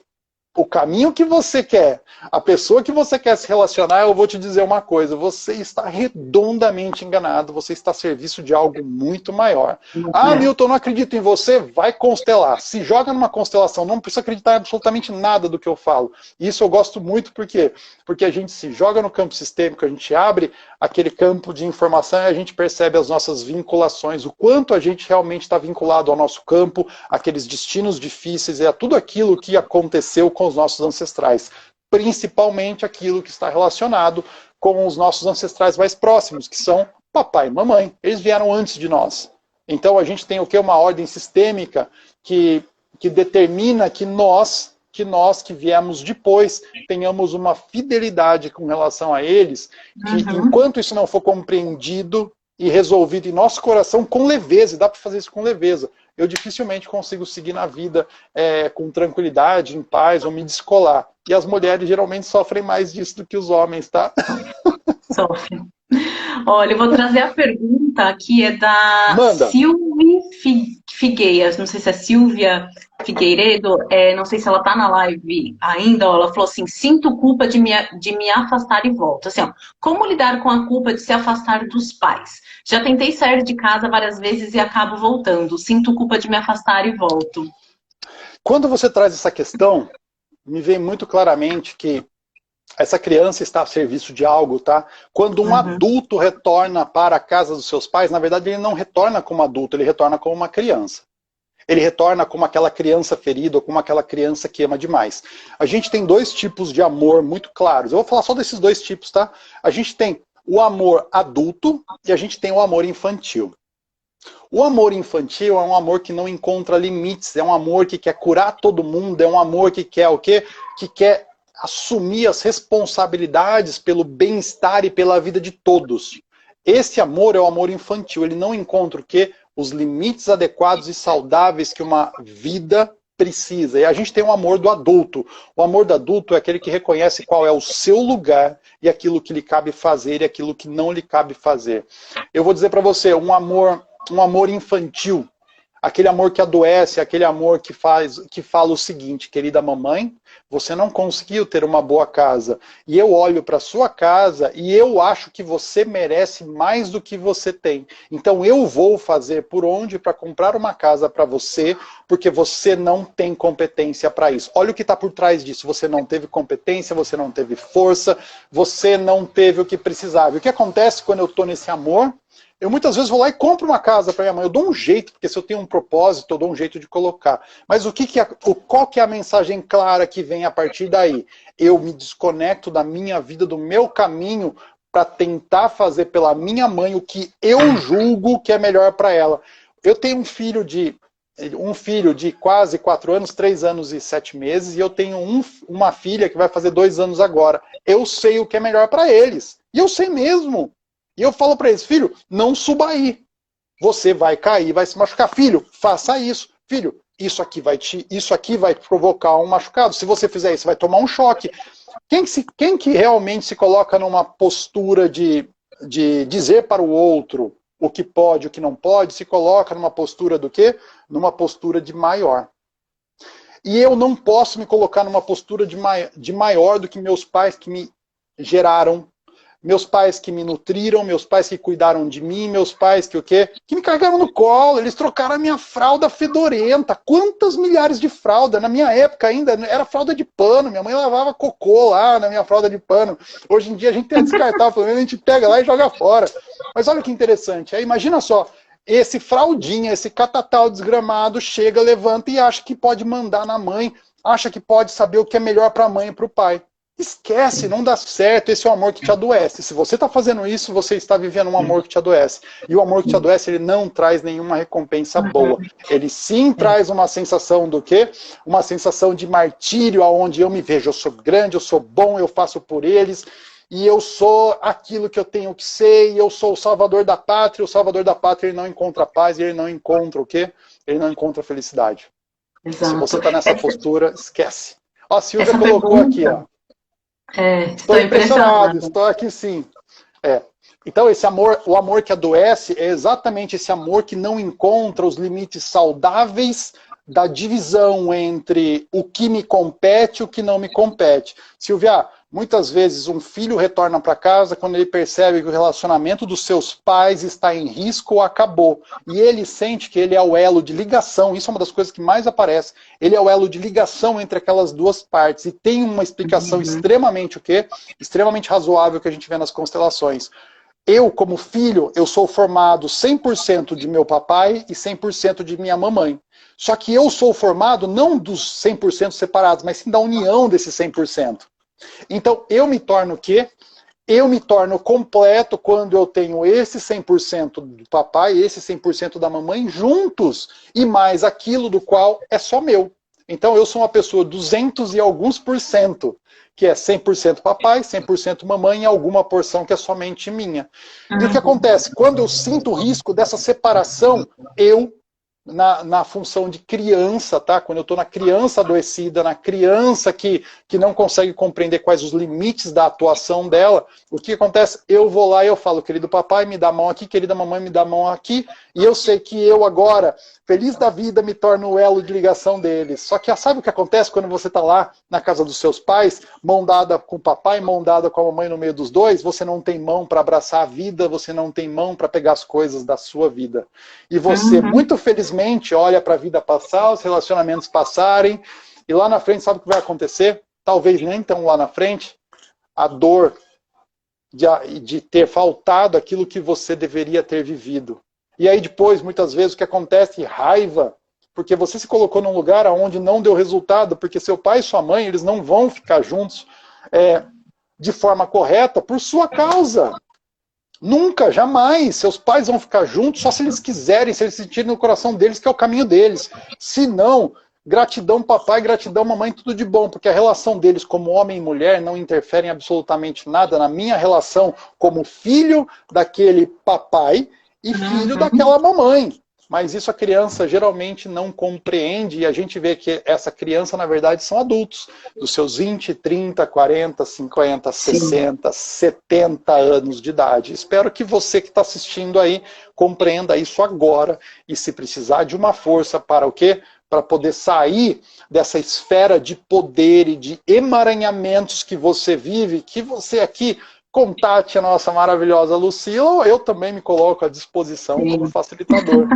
o caminho que você quer, a pessoa que você quer se relacionar, eu vou te dizer uma coisa, você está redondamente enganado, você está a serviço de algo muito maior. Ah, Milton, não acredito em você, vai constelar. Se joga numa constelação, não precisa acreditar em absolutamente nada do que eu falo. Isso eu gosto muito, por quê? Porque a gente se joga no campo sistêmico, a gente abre aquele campo de informação e a gente percebe as nossas vinculações, o quanto a gente realmente está vinculado ao nosso campo, aqueles destinos difíceis e a tudo aquilo que aconteceu com os nossos ancestrais, principalmente aquilo que está relacionado com os nossos ancestrais mais próximos, que são papai e mamãe. Eles vieram antes de nós. Então a gente tem o que? Uma ordem sistêmica que determina que nós que viemos depois tenhamos uma fidelidade com relação a eles, que enquanto isso não for compreendido e resolvido em nosso coração com leveza, e dá para fazer isso com leveza, eu dificilmente consigo seguir na vida com tranquilidade, em paz, ou me descolar. E as mulheres geralmente sofrem mais disso do que os homens, tá? Sofrem. Olha, eu vou trazer a pergunta que é da Manda. Silvia Figueiras, não sei se é Silvia Figueiredo, não sei se ela tá na live ainda, ela falou assim, sinto culpa de me afastar e volto. Assim, ó, como lidar com a culpa de se afastar dos pais? Já tentei sair de casa várias vezes e acabo voltando. Sinto culpa de me afastar e volto. Quando você traz essa questão, me vem muito claramente que essa criança está a serviço de algo, tá? Quando um adulto retorna para a casa dos seus pais, na verdade ele não retorna como adulto, ele retorna como uma criança. Ele retorna como aquela criança ferida, ou como aquela criança que ama demais. A gente tem 2 tipos de amor muito claros. Eu vou falar só desses 2 tipos, tá? A gente tem o amor adulto e a gente tem o amor infantil. O amor infantil é um amor que não encontra limites, é um amor que quer curar todo mundo, é um amor que quer o quê? Que quer assumir as responsabilidades pelo bem-estar e pela vida de todos. Esse amor é o amor infantil, ele não encontra o quê? Os limites adequados e saudáveis que uma vida precisa. E a gente tem o amor do adulto. O amor do adulto é aquele que reconhece qual é o seu lugar e aquilo que lhe cabe fazer e aquilo que não lhe cabe fazer. Eu vou dizer para você, um amor infantil, aquele amor que adoece, aquele amor que fala o seguinte, querida mamãe, você não conseguiu ter uma boa casa. E eu olho para a sua casa e eu acho que você merece mais do que você tem. Então eu vou fazer por onde para comprar uma casa para você, porque você não tem competência para isso. Olha o que está por trás disso. Você não teve competência, você não teve força, você não teve o que precisava. E o que acontece quando eu estou nesse amor? Eu muitas vezes vou lá e compro uma casa para minha mãe. Eu dou um jeito, porque se eu tenho um propósito, eu dou um jeito de colocar. Mas qual que é a mensagem clara que vem a partir daí? Eu me desconecto da minha vida, do meu caminho, para tentar fazer pela minha mãe o que eu julgo que é melhor para ela. Eu tenho um filho de quase 4 anos, 3 anos e 7 meses, e eu tenho uma filha que vai fazer 2 anos agora. Eu sei o que é melhor para eles. E eu sei mesmo. E eu falo para eles, filho, não suba aí. Você vai cair, vai se machucar. Filho, faça isso. Filho, isso aqui vai provocar um machucado. Se você fizer isso, vai tomar um choque. Quem que realmente se coloca numa postura de dizer para o outro o que pode, o que não pode, se coloca numa postura do quê? Numa postura de maior. E eu não posso me colocar numa postura de maior do que meus pais que me geraram, meus pais que me nutriram, meus pais que cuidaram de mim, meus pais que o quê? Que me carregaram no colo, eles trocaram a minha fralda fedorenta. Quantas milhares de fralda? Na minha época ainda era fralda de pano, minha mãe lavava cocô lá na minha fralda de pano. Hoje em dia a gente tem a descartar, pelo menos a gente pega lá e joga fora. Mas olha que interessante, imagina só, esse fraldinha, esse catatal desgramado chega, levanta e acha que pode mandar na mãe, acha que pode saber o que é melhor para a mãe e para o pai. Esquece, não dá certo, esse é o amor que te adoece. Se você está fazendo isso, você está vivendo um amor que te adoece. E o amor que te adoece, ele não traz nenhuma recompensa boa. Ele sim traz uma sensação do quê? Uma sensação de martírio, onde eu me vejo, eu sou grande, eu sou bom, eu faço por eles. e eu sou aquilo que eu tenho que ser, e eu sou o salvador da pátria. O salvador da pátria, ele não encontra paz, e ele não encontra o quê? Ele não encontra felicidade. Se você Exato. está nessa postura, esquece. Ó, a Silvia Essa colocou aqui, pergunta, ó. estou Estou impressionado, impressionada. estou aqui sim. É. Então, esse amor, o amor que adoece é exatamente esse amor que não encontra os limites saudáveis da divisão entre o que me compete e o que não me compete. Silvia, muitas vezes um filho retorna para casa quando ele percebe que o relacionamento dos seus pais está em risco ou acabou. E ele sente que ele é o elo de ligação, isso é uma das coisas que mais aparece, ele é o elo de ligação entre aquelas duas partes. E tem uma explicação Uhum. extremamente o quê? Extremamente razoável que a gente vê nas constelações. Eu, como filho, eu sou formado 100% de meu papai e 100% de minha mamãe. Só que eu sou formado não dos 100% separados, mas sim da união desses 100%. Então, eu me torno o quê? Eu me torno completo quando eu tenho esse 100% do papai e esse 100% da mamãe juntos, e mais aquilo do qual é só meu. Então, eu sou uma pessoa 200 e alguns por cento, que é 100% papai, 100% mamãe e alguma porção que é somente minha. E o que Uhum. acontece? Quando eu sinto o risco dessa separação, eu, na função de criança, tá? Quando eu estou na criança adoecida, na criança que não consegue compreender quais os limites da atuação dela, o que acontece? Eu vou lá e eu falo, querido papai, me dá a mão aqui, querida mamãe, me dá a mão aqui, e eu sei que eu agora, feliz da vida, me torno o elo de ligação deles. Só que sabe o que acontece quando você está lá na casa dos seus pais, mão dada com o papai, mão dada com a mamãe no meio dos dois, você não tem mão para abraçar a vida, você não tem mão para pegar as coisas da sua vida. E você, Uhum. muito felizmente, olha para a vida passar, os relacionamentos passarem, e lá na frente, sabe o que vai acontecer? Talvez nem tão lá na frente, a dor de ter faltado aquilo que você deveria ter vivido. E aí depois, muitas vezes, o que acontece? Raiva, porque você se colocou num lugar onde não deu resultado, porque seu pai e sua mãe, eles não vão ficar juntos de forma correta por sua causa. Nunca, jamais. Seus pais vão ficar juntos só se eles quiserem, se eles sentirem no coração deles que é o caminho deles. Se não, gratidão papai, gratidão mamãe, tudo de bom, porque a relação deles como homem e mulher não interfere em absolutamente nada na minha relação como filho daquele papai e filho Uhum. daquela mamãe. Mas isso a criança geralmente não compreende, e a gente vê que essa criança, na verdade, são adultos, dos seus 20, 30, 40, 50, Sim. 60, 70 anos de idade. Espero que você que está assistindo aí compreenda isso agora, e se precisar de uma força para o quê? Para poder sair dessa esfera de poder e de emaranhamentos que você vive, que você aqui contate a nossa maravilhosa Lucila, ou eu também me coloco à disposição como Sim. facilitador.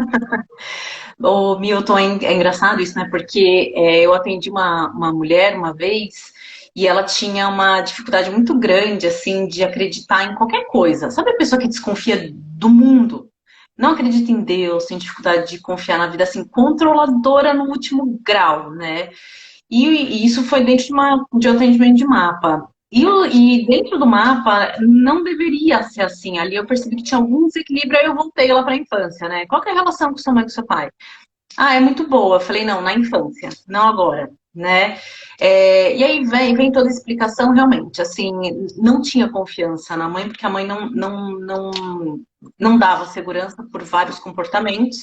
O Milton, é engraçado isso, né? Porque eu atendi uma mulher uma vez e ela tinha uma dificuldade muito grande, assim, de acreditar em qualquer coisa. Sabe a pessoa que desconfia do mundo? Não acredita em Deus, tem dificuldade de confiar na vida, assim, controladora no último grau, né? E isso foi dentro de um atendimento de mapa. E dentro do mapa não deveria ser assim. Ali eu percebi que tinha algum desequilíbrio, aí eu voltei lá para a infância, né? Qual que é a relação com sua mãe e com seu pai? Ah, é muito boa. Eu falei, não, na infância, não agora, né? E aí vem toda a explicação, realmente, assim, não tinha confiança na mãe, porque a mãe não dava segurança por vários comportamentos.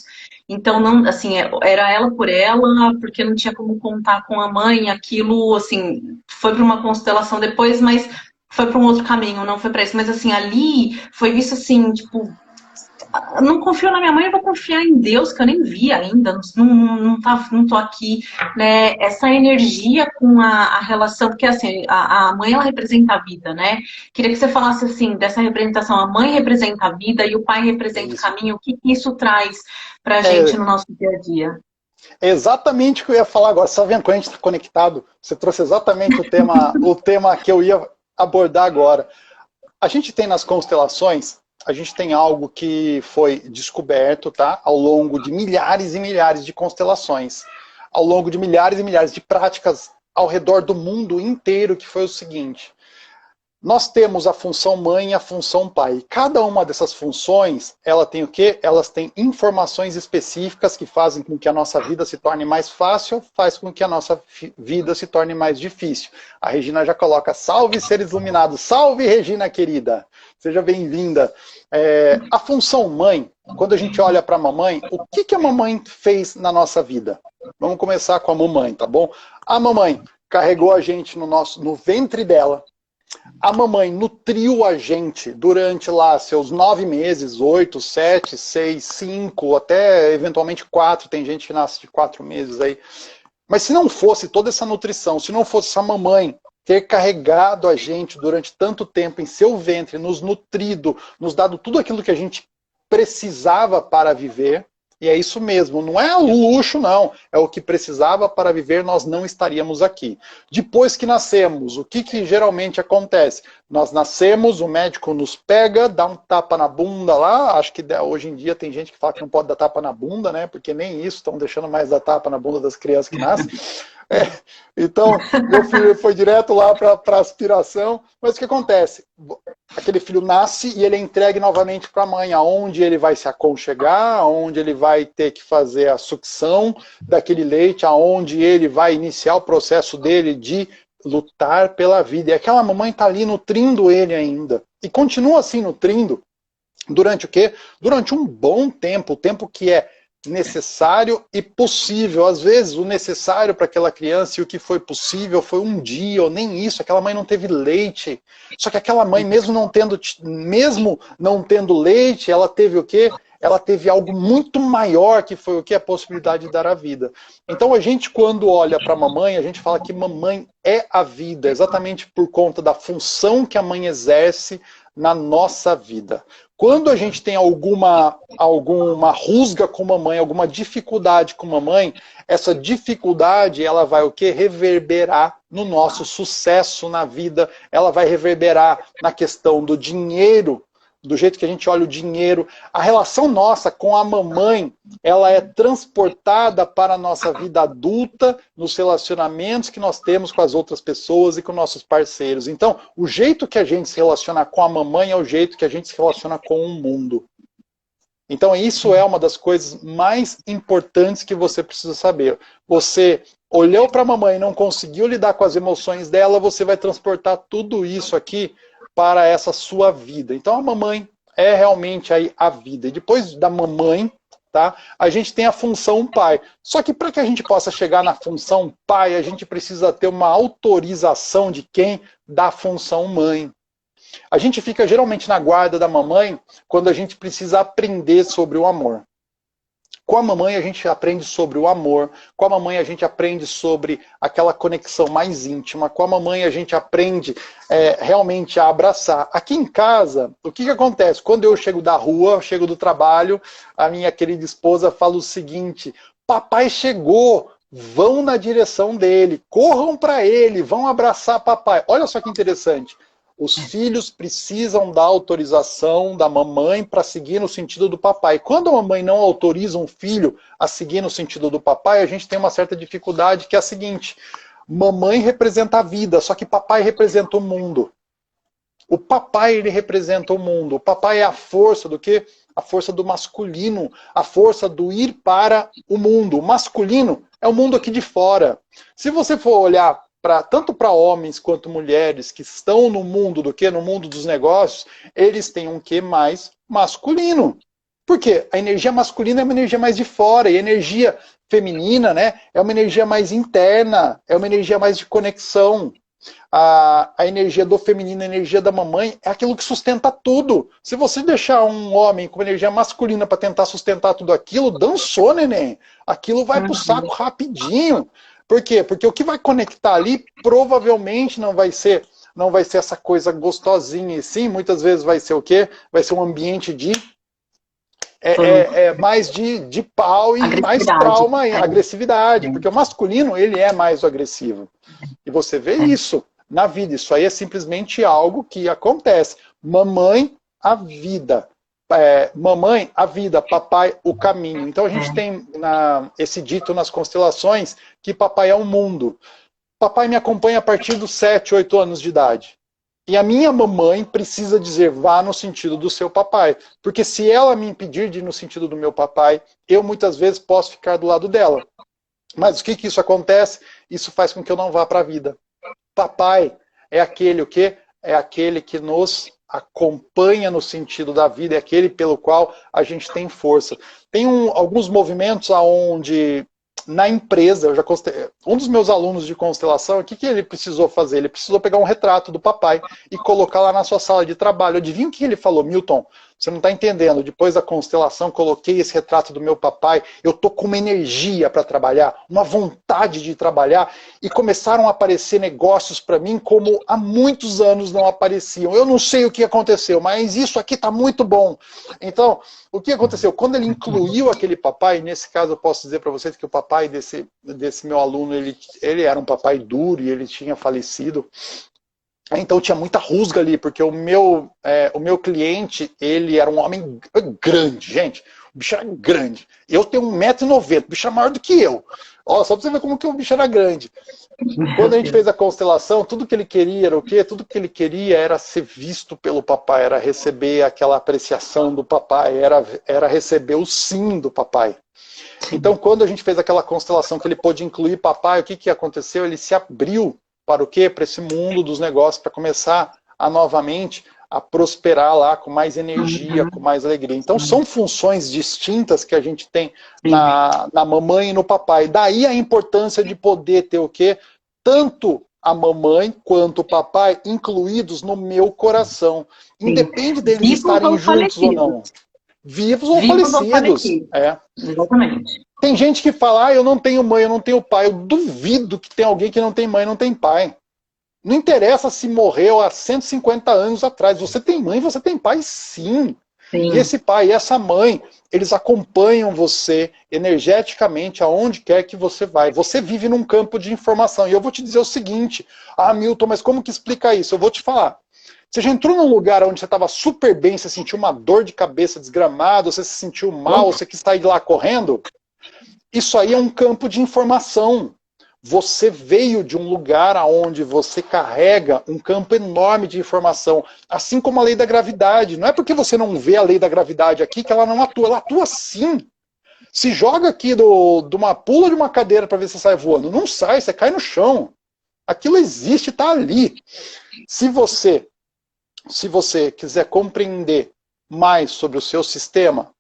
Então, não, assim, era ela por ela, porque não tinha como contar com a mãe. Aquilo, assim, foi para uma constelação depois, mas foi para um outro caminho, não foi para isso. Mas, assim, ali foi visto assim, tipo, eu não confio na minha mãe, eu vou confiar em Deus, que eu nem vi ainda, não tô aqui, né? Essa energia com a relação, porque assim, a mãe, ela representa a vida, né? Queria que você falasse assim, dessa representação, a mãe representa a vida e o pai representa o Isso. caminho, o que isso traz pra gente É, no nosso dia a dia? é exatamente o que eu ia falar agora. Você está vendo quando a gente está conectado? Você trouxe exatamente o tema que eu ia abordar agora. A gente tem nas constelações, a gente tem algo que foi descoberto, tá? Ao longo de milhares e milhares de constelações, ao longo de milhares e milhares de práticas ao redor do mundo inteiro, que foi o seguinte: Nós temos a função mãe e a função pai. Cada uma dessas funções, ela tem o quê? Elas têm informações específicas que fazem com que a nossa vida se torne mais fácil, faz com que a nossa vida se torne mais difícil. A Regina já coloca, salve seres iluminados, salve Regina querida, seja bem-vinda. A função mãe, quando a gente olha para a mamãe, o que a mamãe fez na nossa vida? Vamos começar com a mamãe, tá bom? A mamãe carregou a gente no ventre dela. A mamãe nutriu a gente durante lá seus 9 meses, 8, 7, 6, 5, até eventualmente 4, tem gente que nasce de 4 meses aí. Mas se não fosse toda essa nutrição, se não fosse essa mamãe ter carregado a gente durante tanto tempo em seu ventre, nos nutrido, nos dado tudo aquilo que a gente precisava para viver, e é isso mesmo, não é luxo não, é o que precisava para viver, nós não estaríamos aqui. Depois que nascemos, o que geralmente acontece? Nós nascemos, o médico nos pega, dá um tapa na bunda lá, acho que hoje em dia tem gente que fala que não pode dar tapa na bunda, né? Porque nem isso, estão deixando mais dar tapa na bunda das crianças que nascem. Então, meu filho foi direto lá para aspiração, mas o que acontece? Aquele filho nasce e ele é entregue novamente para a mãe, aonde ele vai se aconchegar, aonde ele vai ter que fazer a sucção daquele leite, aonde ele vai iniciar o processo dele de lutar pela vida. E aquela mamãe está ali nutrindo ele ainda. E continua assim nutrindo durante o quê? Durante um bom tempo, o tempo que é necessário e possível. Às vezes o necessário para aquela criança e o que foi possível foi um dia, ou nem isso, aquela mãe não teve leite. Só que aquela mãe, mesmo não tendo leite, ela teve o quê? Ela teve algo muito maior, que foi o quê? A possibilidade de dar a vida. Então a gente, quando olha para a mamãe, a gente fala que mamãe é a vida, exatamente por conta da função que a mãe exerce na nossa vida. Quando a gente tem alguma rusga com mamãe, alguma dificuldade com mamãe, essa dificuldade ela vai o quê? Reverberar no nosso sucesso na vida, ela vai reverberar na questão do dinheiro, do jeito que a gente olha o dinheiro. A relação nossa com a mamãe, ela é transportada para a nossa vida adulta, nos relacionamentos que nós temos com as outras pessoas e com nossos parceiros. Então, o jeito que a gente se relaciona com a mamãe é o jeito que a gente se relaciona com o mundo. Então, isso é uma das coisas mais importantes que você precisa saber. Você olhou para a mamãe e não conseguiu lidar com as emoções dela, você vai transportar tudo isso aqui para essa sua vida. Então a mamãe é realmente aí a vida. E depois da mamãe, tá, a gente tem a função pai. Só que para que a gente possa chegar na função pai, a gente precisa ter uma autorização de quem? Da função mãe. A gente fica geralmente na guarda da mamãe quando a gente precisa aprender sobre o amor. Com a mamãe a gente aprende sobre o amor, com a mamãe a gente aprende sobre aquela conexão mais íntima, com a mamãe a gente aprende realmente a abraçar. Aqui em casa, o que acontece? Quando eu chego da rua, chego do trabalho, a minha querida esposa fala o seguinte: papai chegou, vão na direção dele, corram para ele, vão abraçar papai. Olha só que interessante. Os filhos precisam da autorização da mamãe para seguir no sentido do papai. Quando a mamãe não autoriza um filho a seguir no sentido do papai, a gente tem uma certa dificuldade, que é a seguinte: mamãe representa a vida, só que papai representa o mundo. O papai, ele representa o mundo. O papai é a força do quê? A força do masculino, a força do ir para o mundo. O masculino é o mundo aqui de fora. Se você for olhar tanto para homens quanto mulheres que estão no mundo do quê? No mundo dos negócios, eles têm um quê mais masculino. Por quê? A energia masculina é uma energia mais de fora, e a energia feminina, né, é uma energia mais interna, é uma energia mais de conexão. A energia do feminino, a energia da mamãe, é aquilo que sustenta tudo. Se você deixar um homem com energia masculina para tentar sustentar tudo aquilo, dançou, neném. Aquilo vai pro saco rapidinho. Por quê? Porque o que vai conectar ali provavelmente não vai ser essa coisa gostosinha, e sim, muitas vezes vai ser o quê? Vai ser um ambiente de mais de pau e mais trauma e agressividade, porque o masculino, ele é mais agressivo. E você vê isso na vida, isso aí é simplesmente algo que acontece. Mamãe, a vida. Mamãe, a vida, papai, o caminho. Então a gente tem esse dito nas constelações que papai é o mundo. Papai me acompanha a partir dos 7, 8 anos de idade. E a minha mamãe precisa dizer, vá no sentido do seu papai. Porque se ela me impedir de ir no sentido do meu papai, eu muitas vezes posso ficar do lado dela. Mas o que que isso acontece? Isso faz com que eu não vá para a vida. Papai é aquele o quê? É aquele que nos acompanha no sentido da vida, é aquele pelo qual a gente tem força. Tem alguns movimentos aonde na empresa, um dos meus alunos de constelação, o que, que ele precisou fazer? Ele precisou pegar um retrato do papai e colocar lá na sua sala de trabalho. Adivinha o que ele falou? Milton, você não está entendendo. Depois da constelação, coloquei esse retrato do meu papai. Eu estou com uma energia para trabalhar, uma vontade de trabalhar. E começaram a aparecer negócios para mim como há muitos anos não apareciam. Eu não sei o que aconteceu, mas isso aqui está muito bom. Então, o que aconteceu? Quando ele incluiu aquele papai, nesse caso eu posso dizer para vocês que o papai desse meu aluno, ele era um papai duro e ele tinha falecido. Então tinha muita rusga ali, porque o meu cliente, ele era um homem grande, gente. O bicho era grande. Eu tenho 1,90 m, o bicho era maior do que eu. Ó, só pra você ver como que o bicho era grande. Quando a gente fez a constelação, tudo que ele queria era o quê? Tudo que ele queria era ser visto pelo papai, era receber aquela apreciação do papai, era receber o sim do papai. Então, quando a gente fez aquela constelação que ele pôde incluir papai, o que que aconteceu? Ele se abriu para o quê? Para esse mundo dos negócios, para começar a novamente a prosperar lá com mais energia, com mais alegria. Então são funções distintas que a gente tem na mamãe e no papai. Daí a importância de poder ter o quê? Tanto a mamãe quanto o papai incluídos no meu coração. Independe deles estarem juntos ou não. Vivos ou falecidos. É. Exatamente. Tem gente que fala, eu não tenho mãe, eu não tenho pai. Eu duvido que tem alguém que não tem mãe, não tem pai. Não interessa se morreu há 150 anos atrás. Você tem mãe, você tem pai, sim. Sim. E esse pai e essa mãe, eles acompanham você energeticamente aonde quer que você vai. Você vive num campo de informação. E eu vou te dizer o seguinte, Milton, mas como que explica isso? Eu vou te falar. Você já entrou num lugar onde você estava super bem, você sentiu uma dor de cabeça desgramada, você se sentiu mal, você quis sair de lá correndo? Isso aí é um campo de informação. Você veio de um lugar onde você carrega um campo enorme de informação. Assim como a lei da gravidade. Não é porque você não vê a lei da gravidade aqui que ela não atua. Ela atua sim. Se joga aqui pula de uma cadeira para ver se sai voando. Não sai, você cai no chão. Aquilo existe, está ali. Se você quiser compreender mais sobre o seu sistema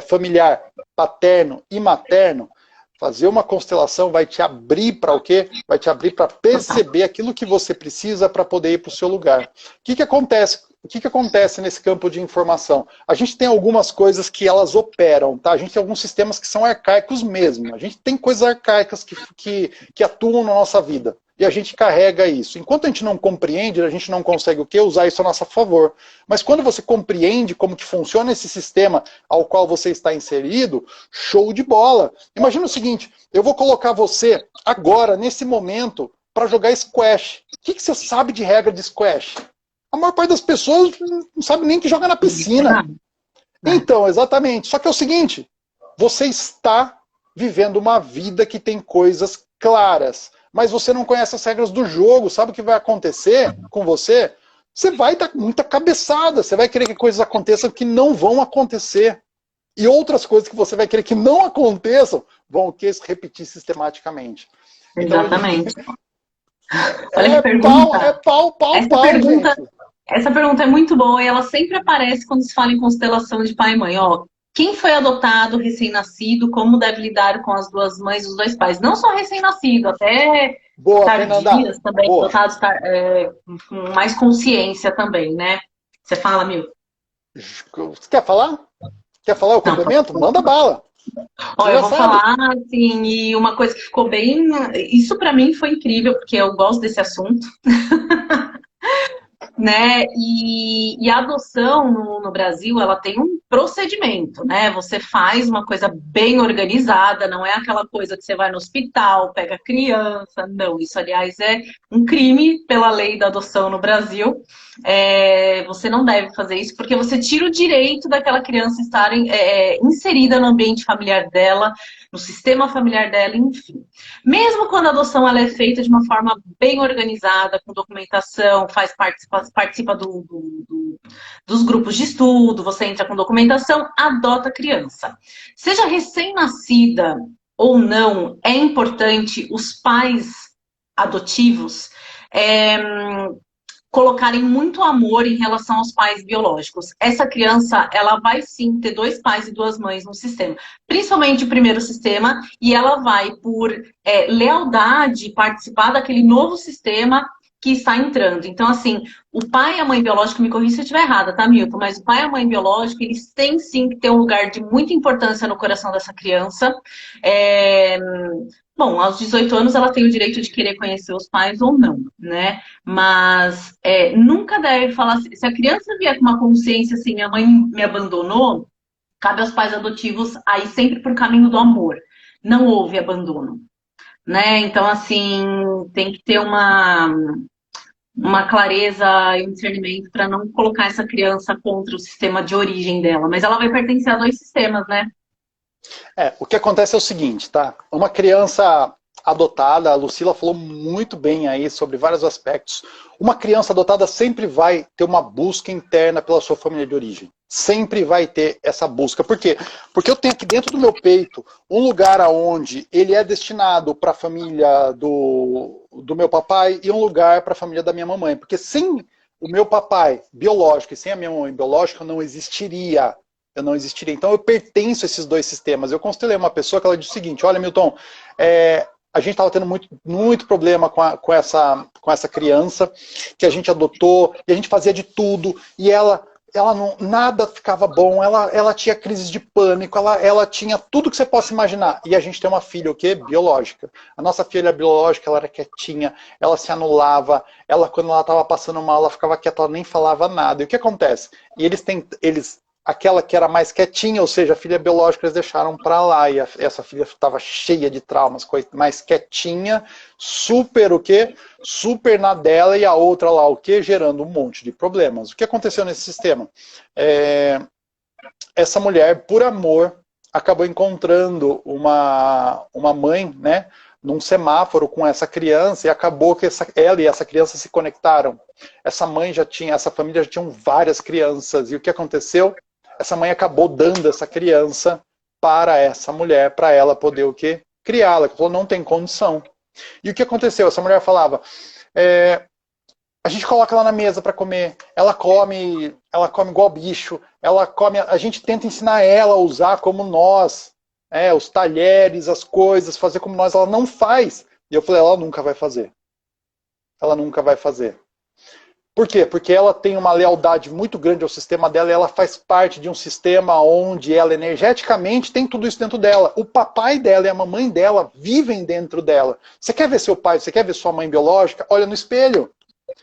familiar, paterno e materno, fazer uma constelação vai te abrir para o quê? Vai te abrir para perceber aquilo que você precisa para poder ir para o seu lugar. O que acontece? O que acontece nesse campo de informação? A gente tem algumas coisas que elas operam, tá? A gente tem alguns sistemas que são arcaicos mesmo. A gente tem coisas arcaicas que atuam na nossa vida. E a gente carrega isso. Enquanto a gente não compreende, a gente não consegue o quê? Usar isso a nosso favor. Mas quando você compreende como que funciona esse sistema ao qual você está inserido, show de bola. Imagina o seguinte, eu vou colocar você agora, nesse momento, para jogar squash. O que você sabe de regra de squash? A maior parte das pessoas não sabe nem que joga na piscina. Então, exatamente. Só que é o seguinte, você está vivendo uma vida que tem coisas claras. Mas você não conhece as regras do jogo, sabe o que vai acontecer com você? Você vai dar muita cabeçada, você vai querer que coisas aconteçam que não vão acontecer. E outras coisas que você vai querer que não aconteçam, vão se repetir sistematicamente. Exatamente. Então, é pau, gente. Essa pergunta é muito boa e ela sempre aparece quando se fala em constelação de pai e mãe. Ó, quem foi adotado, recém-nascido, como deve lidar com as duas mães e os dois pais? Não só recém-nascido, até tardias também, adotados com mais consciência também, né? Você fala, Milton? Você quer falar? Quer falar o complemento? Não, manda bala. Olha, eu vou falar, assim, e uma coisa que ficou bem... Isso pra mim foi incrível, porque eu gosto desse assunto. Né? E a adoção no Brasil, ela tem um procedimento, né? Você faz uma coisa bem organizada, não é aquela coisa que você vai no hospital, pega a criança, não. Isso, aliás, é um crime pela lei da adoção no Brasil. Você não deve fazer isso, porque você tira o direito daquela criança estar inserida no ambiente familiar dela, no sistema familiar dela, enfim. Mesmo quando a adoção ela é feita de uma forma bem organizada, com documentação, participa dos grupos de estudo, você entra com documentação, adota a criança. Seja recém-nascida ou não, é importante os pais adotivos colocarem muito amor em relação aos pais biológicos. Essa criança, ela vai sim ter 2 pais e 2 mães no sistema. Principalmente o primeiro sistema, e ela vai, por lealdade, participar daquele novo sistema que está entrando. Então, assim, o pai e a mãe biológica, me corrija se eu estiver errada, tá, Milton? Mas o pai e a mãe biológica, eles têm sim que ter um lugar de muita importância no coração dessa criança. Bom, aos 18 anos ela tem o direito de querer conhecer os pais ou não, né? Mas nunca deve falar assim, se a criança vier com uma consciência assim, minha mãe me abandonou, cabe aos pais adotivos aí sempre por caminho do amor. Não houve abandono, né? Então, assim, tem que ter uma clareza e um discernimento para não colocar essa criança contra o sistema de origem dela. Mas ela vai pertencer a 2 sistemas, né? O que acontece é o seguinte, tá? Uma criança adotada, a Lucila falou muito bem aí sobre vários aspectos. Uma criança adotada sempre vai ter uma busca interna pela sua família de origem. Sempre vai ter essa busca. Por quê? Porque eu tenho aqui dentro do meu peito um lugar onde ele é destinado para a família do meu papai e um lugar para a família da minha mamãe. Porque sem o meu papai biológico e sem a minha mãe biológica, eu não existiria. Então eu pertenço a esses 2 sistemas. Eu constelei uma pessoa que ela disse o seguinte, olha, Milton, a gente estava tendo muito problema com essa criança que a gente adotou, e a gente fazia de tudo, e ela não, nada ficava bom, ela tinha crises de pânico, ela tinha tudo que você possa imaginar. E a gente tem uma filha, o quê? Biológica. A nossa filha biológica, ela era quietinha, ela se anulava, quando ela estava passando mal, ela ficava quieta, ela nem falava nada. E o que acontece? E aquela que era mais quietinha, ou seja, a filha biológica eles deixaram para lá, e essa filha estava cheia de traumas, mais quietinha, super o quê? Super na dela, e a outra lá o quê? Gerando um monte de problemas. O que aconteceu nesse sistema? Essa mulher, por amor, acabou encontrando uma mãe, né, num semáforo com essa criança, e acabou que ela e essa criança se conectaram. Essa família já tinham várias crianças, e o que aconteceu? Essa mãe acabou dando essa criança para essa mulher, para ela poder o quê? Criá-la. Ela falou, não tem condição. E o que aconteceu? Essa mulher falava, a gente coloca ela na mesa para comer, ela come igual bicho, a gente tenta ensinar ela a usar como nós, os talheres, as coisas, fazer como nós, ela não faz. E eu falei, ela nunca vai fazer. Ela nunca vai fazer. Por quê? Porque ela tem uma lealdade muito grande ao sistema dela, e ela faz parte de um sistema onde ela energeticamente tem tudo isso dentro dela. O papai dela e a mamãe dela vivem dentro dela. Você quer ver seu pai, você quer ver sua mãe biológica? Olha no espelho.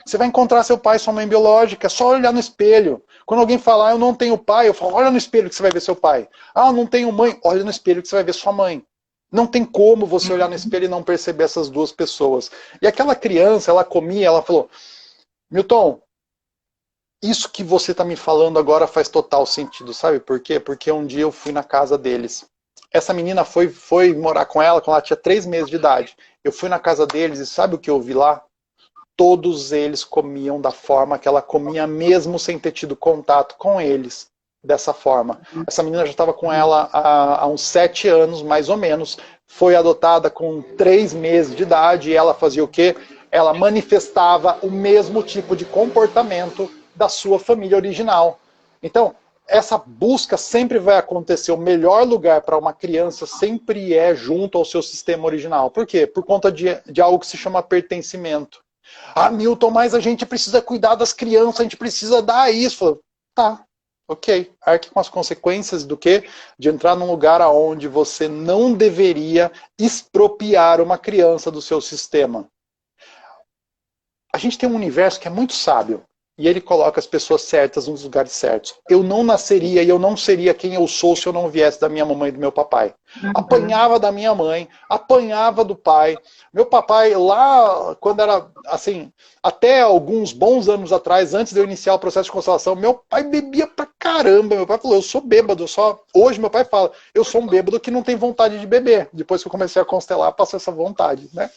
Você vai encontrar seu pai e sua mãe biológica, é só olhar no espelho. Quando alguém falar, eu não tenho pai, eu falo, olha no espelho que você vai ver seu pai. Ah, não tenho mãe, olha no espelho que você vai ver sua mãe. Não tem como você olhar no espelho e não perceber essas 2 pessoas. E aquela criança, ela comia, ela falou, Milton, isso que você está me falando agora faz total sentido, sabe por quê? Porque um dia eu fui na casa deles. Essa menina foi morar com ela quando ela tinha 3 meses de idade. Eu fui na casa deles e sabe o que eu vi lá? Todos eles comiam da forma que ela comia, mesmo sem ter tido contato com eles dessa forma. Essa menina já estava com ela há uns 7 anos, mais ou menos. Foi adotada com 3 meses de idade e ela fazia o quê? Ela manifestava o mesmo tipo de comportamento da sua família original. Então, essa busca sempre vai acontecer. O melhor lugar para uma criança sempre é junto ao seu sistema original. Por quê? Por conta de algo que se chama pertencimento. Ah, Milton, mas a gente precisa cuidar das crianças, a gente precisa dar isso. Tá, ok. Arque com as consequências do quê? De entrar num lugar onde você não deveria expropriar uma criança do seu sistema. A gente tem um universo que é muito sábio. e ele coloca as pessoas certas nos lugares certos. Eu não nasceria e eu não seria quem eu sou se eu não viesse da minha mamãe e do meu papai. Apanhava da minha mãe, apanhava do pai. Meu papai, lá, quando era, assim, até alguns bons anos atrás, antes de eu iniciar o processo de constelação, meu pai bebia pra caramba. Meu pai falou, eu sou bêbado. Hoje meu pai fala, eu sou um bêbado que não tem vontade de beber. Depois que eu comecei a constelar, passou essa vontade, né?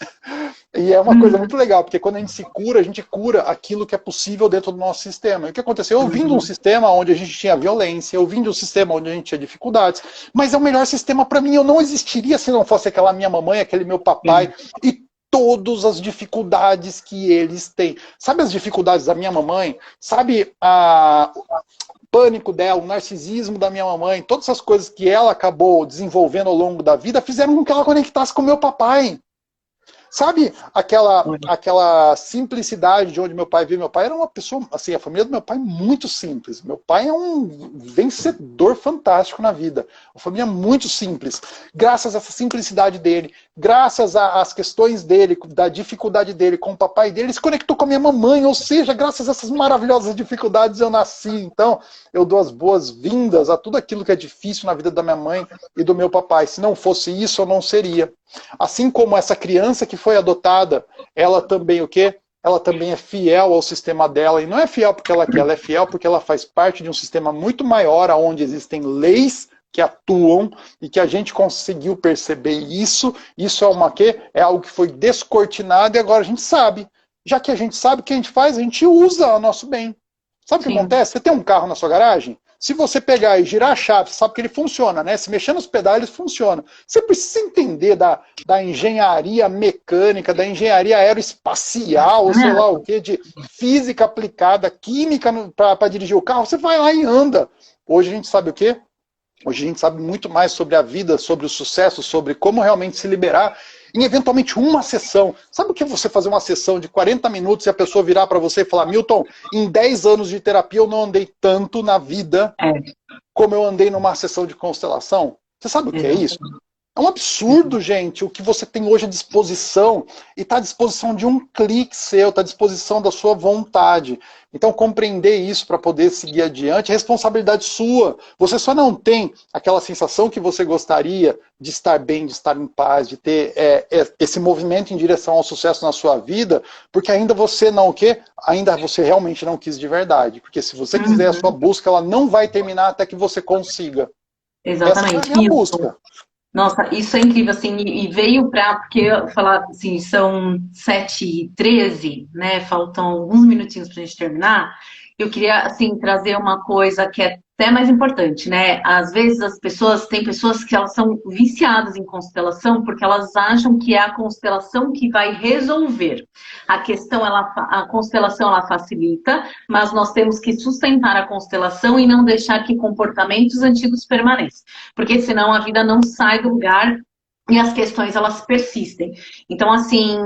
E é uma coisa muito legal, porque quando a gente cura aquilo que é possível dentro do nosso sistema. E o que aconteceu? Eu vim de um sistema onde a gente tinha violência, eu vim de um sistema onde a gente tinha dificuldades, mas é o melhor sistema para mim. Eu não existiria se não fosse aquela minha mamãe, aquele meu papai, e todas as dificuldades que eles têm. Sabe as dificuldades da minha mamãe? Sabe o pânico dela, o narcisismo da minha mamãe, todas essas coisas que ela acabou desenvolvendo ao longo da vida, fizeram com que ela conectasse com o meu papai. Sabe aquela simplicidade de onde meu pai veio? Meu pai era uma pessoa, assim, a família do meu pai muito simples. Meu pai é um vencedor fantástico na vida. Uma família muito simples. Graças a essa simplicidade dele, graças às questões dele, da dificuldade dele com o papai dele, ele se conectou com a minha mamãe. Ou seja, graças a essas maravilhosas dificuldades eu nasci. Então, eu dou as boas-vindas a tudo aquilo que é difícil na vida da minha mãe e do meu papai. Se não fosse isso, eu não seria. Assim como essa criança que foi adotada, ela também o quê? Ela também é fiel ao sistema dela, e não é fiel porque ela quer, ela é fiel porque ela faz parte de um sistema muito maior, onde existem leis que atuam, e que a gente conseguiu perceber isso. Isso é uma quê? É algo que foi descortinado e agora a gente sabe. Já que a gente sabe o que a gente faz, a gente usa ao nosso bem. Sabe o que acontece? Você tem um carro na sua garagem? Se você pegar e girar a chave, você sabe que ele funciona, né? Se mexer nos pedais, ele funciona. Você precisa entender da engenharia mecânica, da engenharia aeroespacial, ou sei lá o quê, de física aplicada, química para dirigir o carro. Você vai lá e anda. Hoje a gente sabe o quê? Hoje a gente sabe muito mais sobre a vida, sobre o sucesso, sobre como realmente se liberar em eventualmente uma sessão. Sabe o que é você fazer uma sessão de 40 minutos e a pessoa virar para você e falar, Milton, em 10 anos de terapia eu não andei tanto na vida como eu andei numa sessão de constelação? Você sabe o que é isso? É um absurdo, gente, o que você tem hoje à disposição, e está à disposição de um clique seu, está à disposição da sua vontade. Então, compreender isso para poder seguir adiante é responsabilidade sua. Você só não tem aquela sensação que você gostaria de estar bem, de estar em paz, de ter esse movimento em direção ao sucesso na sua vida, porque ainda você não o quê? Ainda você realmente não quis de verdade. Porque se você quiser, a sua busca ela não vai terminar até que você consiga. Exatamente. Essa é a minha busca. Nossa, isso é incrível, assim, e veio porque eu falar, assim, são 7h13, né, faltam alguns minutinhos para a gente terminar. Eu queria, assim, trazer uma coisa que é até mais importante, né? Às vezes tem pessoas que elas são viciadas em constelação porque elas acham que é a constelação que vai resolver. A constelação, ela facilita, mas nós temos que sustentar a constelação e não deixar que comportamentos antigos permaneçam. Porque senão a vida não sai do lugar e as questões, elas persistem. Então, assim,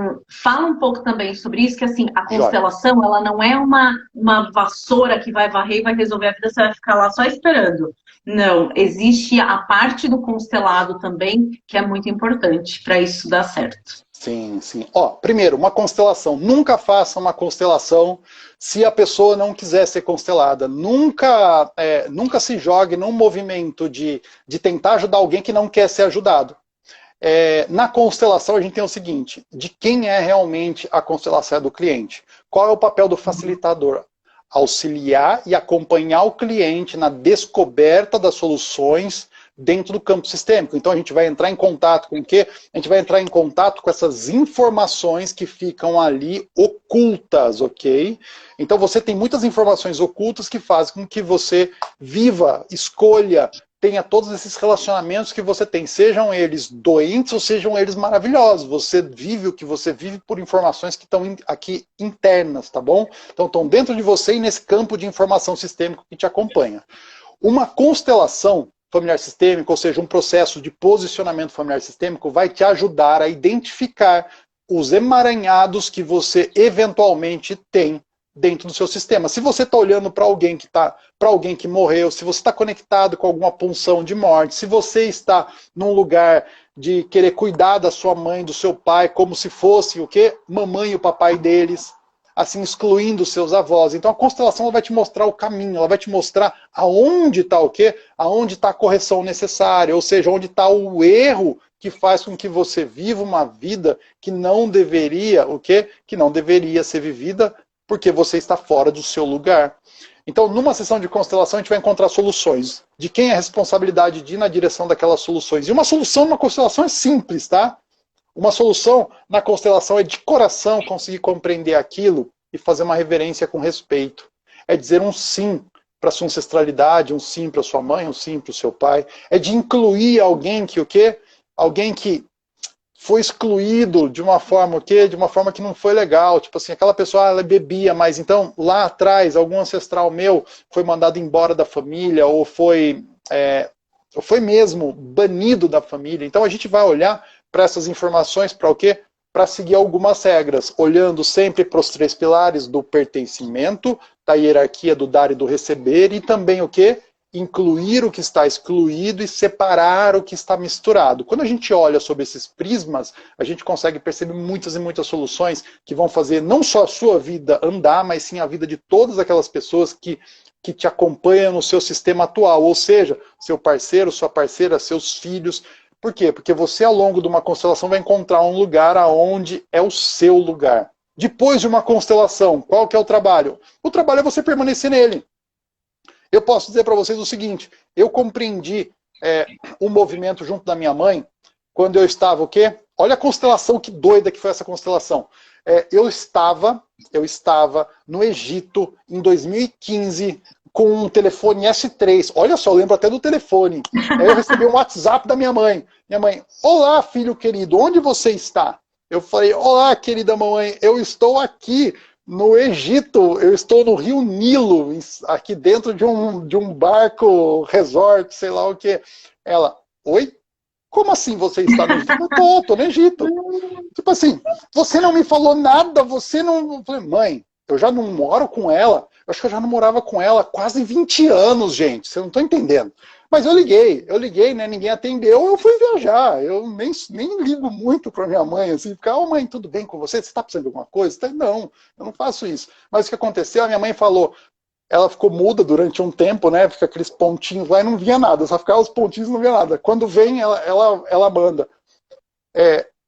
fala um pouco também sobre isso, que assim, a constelação, ela não é uma vassoura que vai varrer e vai resolver a vida, você vai ficar lá só esperando. Não, existe a parte do constelado também, que é muito importante para isso dar certo. Sim, sim. Ó, primeiro, uma constelação. Nunca faça uma constelação se a pessoa não quiser ser constelada. Nunca se jogue num movimento de tentar ajudar alguém que não quer ser ajudado. Na constelação a gente tem o seguinte, de quem é realmente a constelação? É do cliente. Qual é o papel do facilitador? Auxiliar e acompanhar o cliente na descoberta das soluções dentro do campo sistêmico. Então a gente vai entrar em contato com o quê? A gente vai entrar em contato com essas informações que ficam ali ocultas, ok? Então você tem muitas informações ocultas que fazem com que você viva, escolha, tenha todos esses relacionamentos que você tem, sejam eles doentes ou sejam eles maravilhosos. Você vive o que você vive por informações que estão aqui internas, tá bom? Então estão dentro de você e nesse campo de informação sistêmico que te acompanha. Uma constelação familiar sistêmica, ou seja, um processo de posicionamento familiar sistêmico, vai te ajudar a identificar os emaranhados que você eventualmente tem dentro do seu sistema. Se você está olhando para alguém que morreu, se você está conectado com alguma punção de morte, se você está num lugar de querer cuidar da sua mãe, do seu pai, como se fosse o quê? Mamãe e o papai deles. assim, excluindo os seus avós. Então a constelação ela vai te mostrar o caminho, ela vai te mostrar aonde está o quê? Aonde está a correção necessária, ou seja, onde está o erro que faz com que você viva uma vida que não deveria, o quê? Que não deveria ser vivida porque você está fora do seu lugar. Então, numa sessão de constelação, a gente vai encontrar soluções. De quem é a responsabilidade de ir na direção daquelas soluções. E uma solução numa constelação é simples, tá? Uma solução na constelação é de coração conseguir compreender aquilo e fazer uma reverência com respeito. É dizer um sim para sua ancestralidade, um sim para sua mãe, um sim para o seu pai. É de incluir alguém que o quê? Alguém que foi excluído de uma forma o quê? De uma forma que não foi legal. Tipo assim, aquela pessoa, ela bebia, mas então lá atrás algum ancestral meu foi mandado embora da família ou foi mesmo banido da família. Então a gente vai olhar para essas informações para o quê? Para seguir algumas regras, olhando sempre para os 3 pilares do pertencimento, da hierarquia do dar e do receber, e também o quê? Incluir o que está excluído e separar o que está misturado. Quando a gente olha sobre esses prismas, a gente consegue perceber muitas e muitas soluções que vão fazer não só a sua vida andar, mas sim a vida de todas aquelas pessoas que te acompanham no seu sistema atual, ou seja, seu parceiro, sua parceira, seus filhos. Por quê? Porque você, ao longo de uma constelação, vai encontrar um lugar aonde é o seu lugar. Depois de uma constelação, qual que é o trabalho? O trabalho é você permanecer nele. Eu posso dizer para vocês o seguinte, eu compreendi o movimento junto da minha mãe, quando eu estava o quê? Olha a constelação, que doida que foi essa constelação. Eu estava no Egito, em 2015, com um telefone S3. Olha só, eu lembro até do telefone. Aí eu recebi um WhatsApp da minha mãe. Minha mãe, olá, filho querido, onde você está? Eu falei, olá, querida mamãe, eu estou aqui no Egito, eu estou no Rio Nilo, aqui dentro de um barco, resort, sei lá o que. Ela, oi? Como assim você está no Egito? Eu estou no Egito. Tipo assim, você não me falou nada, você não... Eu falei, mãe, eu já não moro com ela, eu acho que eu já não morava com ela há quase 20 anos, gente, você não está entendendo. Mas eu liguei, né, ninguém atendeu, eu fui viajar, eu nem ligo muito para minha mãe, assim, ficar, ô mãe, tudo bem com você? Você está precisando de alguma coisa? Não, eu não faço isso. Mas o que aconteceu, a minha mãe falou, ela ficou muda durante um tempo, né, fica aqueles pontinhos lá e não via nada, só ficava os pontinhos e não via nada. Quando vem, ela manda,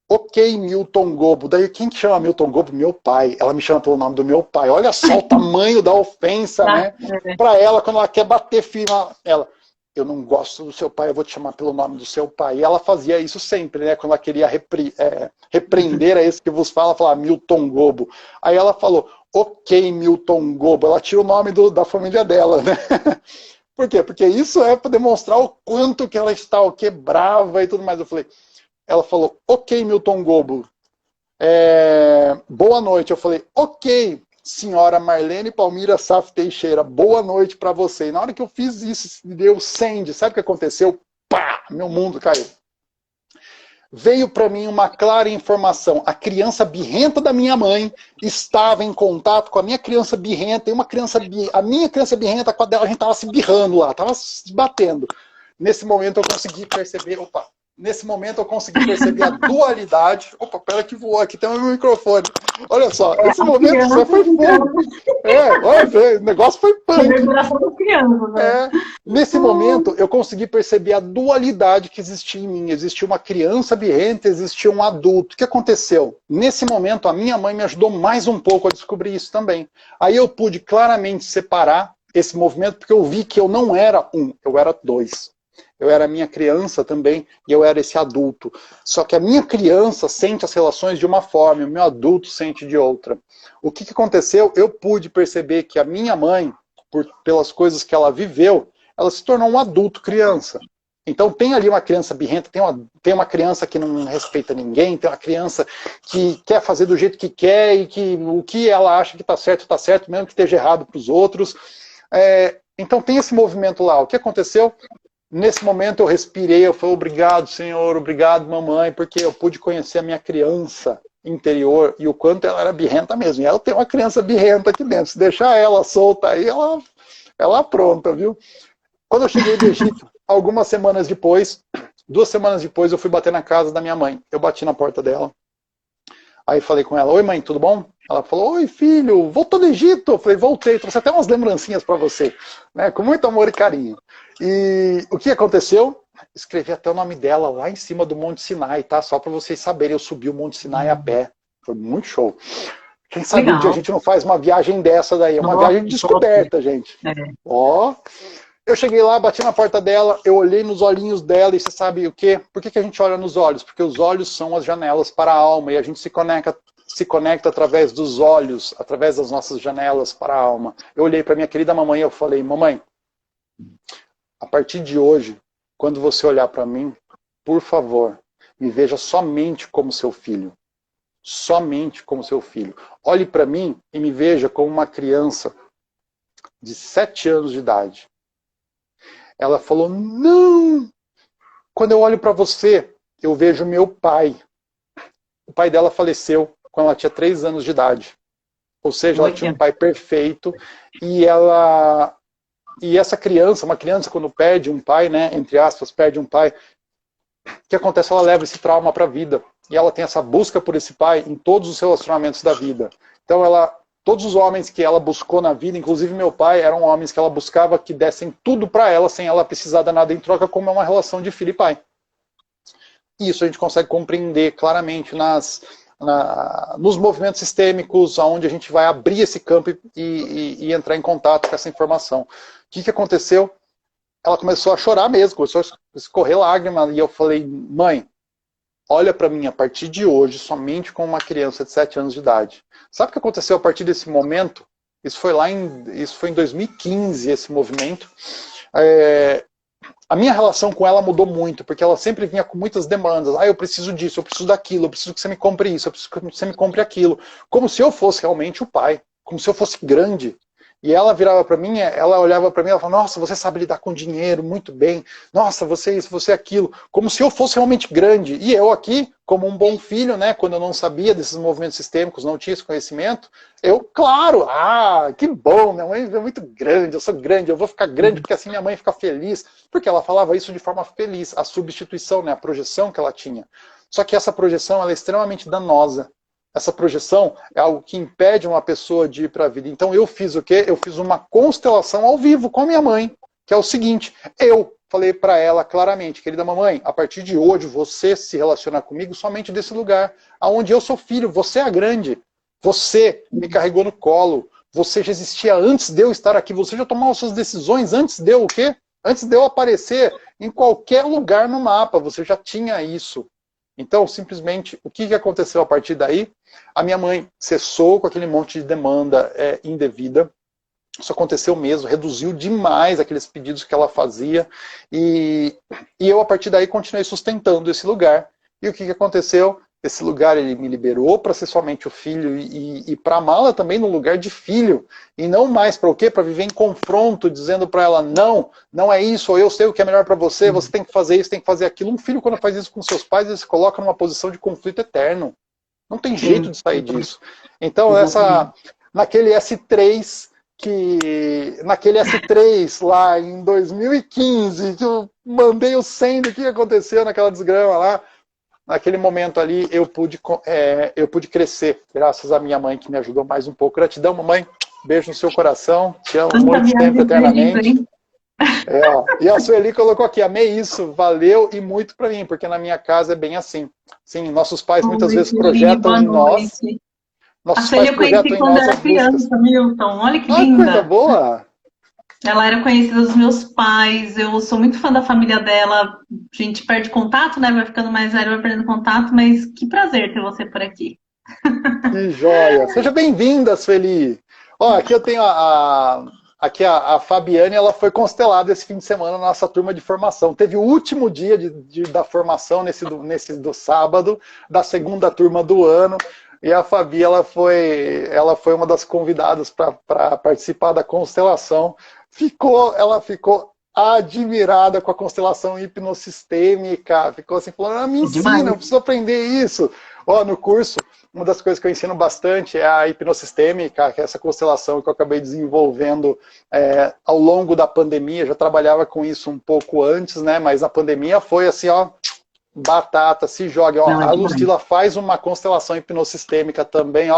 ok, Milton Gobo. Daí quem que chama Milton Gobo? Meu pai. Ela me chama pelo nome do meu pai. Olha só o tamanho da ofensa, né? Para ela, quando ela quer bater firme, ela, eu não gosto do seu pai, eu vou te chamar pelo nome do seu pai. E ela fazia isso sempre, né? Quando ela queria repreender a esse que vos fala, falar Milton Gobo. Aí ela falou, ok, Milton Gobo. Ela tira o nome da família dela, né? Por quê? Porque isso é para demonstrar o quanto que ela está brava e tudo mais. Eu falei, ela falou, ok, Milton Gobo, boa noite. Eu falei, ok, senhora Marlene Palmira Saf Teixeira, boa noite para você. E na hora que eu fiz isso, deu send, sabe o que aconteceu? Pá, meu mundo caiu. Veio para mim uma clara informação. A criança birrenta da minha mãe estava em contato com a minha criança birrenta, e a minha criança birrenta com a dela, a gente estava se birrando lá, estava se batendo. Nesse momento eu consegui perceber, a dualidade. Opa, pera que voou aqui, tem um microfone. Olha só, esse momento só foi fogo. Olha, o negócio foi punk. Nesse momento, eu consegui perceber a dualidade que existia em mim. Existia uma criança birrenta, existia um adulto. O que aconteceu? Nesse momento, a minha mãe me ajudou mais um pouco a descobrir isso também. Aí eu pude claramente separar esse movimento, porque eu vi que eu não era eu era 2. Eu era a minha criança também e eu era esse adulto. Só que a minha criança sente as relações de uma forma e o meu adulto sente de outra. O que aconteceu? Eu pude perceber que a minha mãe, pelas coisas que ela viveu, ela se tornou um adulto criança. Então tem ali uma criança birrenta, tem uma criança que não respeita ninguém, tem uma criança que quer fazer do jeito que quer e que o que ela acha que está certo, mesmo que esteja errado para os outros. Então tem esse movimento lá. O que aconteceu? Nesse momento eu respirei, eu falei, obrigado, Senhor, obrigado, mamãe, porque eu pude conhecer a minha criança interior e o quanto ela era birrenta mesmo. E ela tem uma criança birrenta aqui dentro. Se deixar ela solta aí, ela apronta, viu? Quando eu cheguei do Egito, algumas semanas depois, 2 semanas depois, eu fui bater na casa da minha mãe. Eu bati na porta dela. Aí falei com ela, oi mãe, tudo bom? Ela falou, oi filho, voltou do Egito? Eu falei, voltei, trouxe até umas lembrancinhas para você, né, com muito amor e carinho. E o que aconteceu? Escrevi até o nome dela lá em cima do Monte Sinai, tá? Só para vocês saberem, eu subi o Monte Sinai a pé. Foi muito show. Quem sabe um dia a Legal. gente não faz uma viagem dessa daí, é uma Nossa, viagem de top. descoberta, gente. É. Ó, eu cheguei lá, bati na porta dela, eu olhei nos olhinhos dela e você sabe o quê? Por que a gente olha nos olhos? Porque os olhos são as janelas para a alma e a gente se conecta através dos olhos, através das nossas janelas para a alma. Eu olhei para minha querida mamãe e eu falei, mamãe, a partir de hoje, quando você olhar para mim, por favor, me veja somente como seu filho. Somente como seu filho. Olhe para mim e me veja como uma criança de 7 anos de idade. Ela falou, não! Quando eu olho para você, eu vejo meu pai. O pai dela faleceu quando ela tinha 3 anos de idade. Ou seja, ela tinha um pai perfeito e ela... E essa criança, uma criança quando perde um pai, né, entre aspas, perde um pai, o que acontece? Ela leva esse trauma para a vida. E ela tem essa busca por esse pai em todos os relacionamentos da vida. Então todos os homens que ela buscou na vida, inclusive meu pai, eram homens que ela buscava que dessem tudo para ela, sem ela precisar dar nada em troca, como é uma relação de filho e pai. E isso a gente consegue compreender claramente nos movimentos sistêmicos, onde a gente vai abrir esse campo e entrar em contato com essa informação. O que aconteceu? Ela começou a chorar mesmo, começou a escorrer lágrima, e eu falei, mãe, olha para mim a partir de hoje, somente com uma criança de 7 anos de idade. Sabe o que aconteceu a partir desse momento? Isso foi em 2015, esse movimento. A minha relação com ela mudou muito, porque ela sempre vinha com muitas demandas. Eu preciso disso, eu preciso daquilo, eu preciso que você me compre isso, eu preciso que você me compre aquilo. Como se eu fosse realmente o pai, como se eu fosse grande. E ela virava para mim, ela olhava para mim, ela falava, nossa, você sabe lidar com dinheiro muito bem, nossa, você isso, você aquilo, como se eu fosse realmente grande. E eu aqui, como um bom filho, né, quando eu não sabia desses movimentos sistêmicos, não tinha esse conhecimento, claro, que bom, minha mãe é muito grande, eu sou grande, eu vou ficar grande porque assim minha mãe fica feliz, porque ela falava isso de forma feliz, a substituição, né, a projeção que ela tinha. Só que essa projeção, ela é extremamente danosa. Essa projeção é algo que impede uma pessoa de ir para a vida. Então eu fiz o quê? Eu fiz uma constelação ao vivo com a minha mãe, que é o seguinte, eu falei para ela claramente, querida mamãe, a partir de hoje você se relaciona comigo somente desse lugar, onde eu sou filho, você é a grande, você me carregou no colo, você já existia antes de eu estar aqui, você já tomava suas decisões antes de eu o quê? Antes de eu aparecer em qualquer lugar no mapa, você já tinha isso. Então, simplesmente, o que aconteceu a partir daí? A minha mãe cessou com aquele monte de demanda indevida. Isso aconteceu mesmo, reduziu demais aqueles pedidos que ela fazia. E eu, a partir daí, continuei sustentando esse lugar. E o que aconteceu? Esse lugar ele me liberou para ser somente o filho e para amá-la também no lugar de filho. E não mais para o quê? Para viver em confronto, dizendo para ela, não, não é isso, ou eu sei o que é melhor para você, você tem que fazer isso, tem que fazer aquilo. Um filho, quando faz isso com seus pais, ele se coloca numa posição de conflito eterno. Não tem jeito de sair disso. Então, naquele S3, lá em 2015, que eu mandei o send, o que aconteceu naquela desgrama lá, naquele momento ali eu pude crescer, graças à minha mãe que me ajudou mais um pouco. Gratidão, mamãe. Beijo no seu coração. Te amo muito tempo, eternamente. E a Sueli colocou aqui, amei isso, valeu e muito para mim, porque na minha casa é bem assim. Sim, nossos pais muitas vezes projetam em nós. Nossos pais projetam em nós as buscas. Milton, olha que linda. Coisa boa. Ela era conhecida dos meus pais, eu sou muito fã da família dela. A gente perde contato, né? Vai ficando mais velho, vai perdendo contato, mas que prazer ter você por aqui. Que joia! Seja bem-vinda, Sueli! Aqui eu tenho a Fabiane, ela foi constelada esse fim de semana na nossa turma de formação. Teve o último dia da formação, nesse do sábado, da segunda turma do ano. E a Fabi, ela foi uma das convidadas para participar da constelação. Ela ficou admirada com a constelação hipnossistêmica. Ficou assim, falando, me ensina, eu preciso aprender isso. No curso, uma das coisas que eu ensino bastante é a hipnossistêmica, que é essa constelação que eu acabei desenvolvendo ao longo da pandemia. Já trabalhava com isso um pouco antes, né? Mas a pandemia foi assim, batata, se joga. A Lucila faz uma constelação hipnossistêmica também,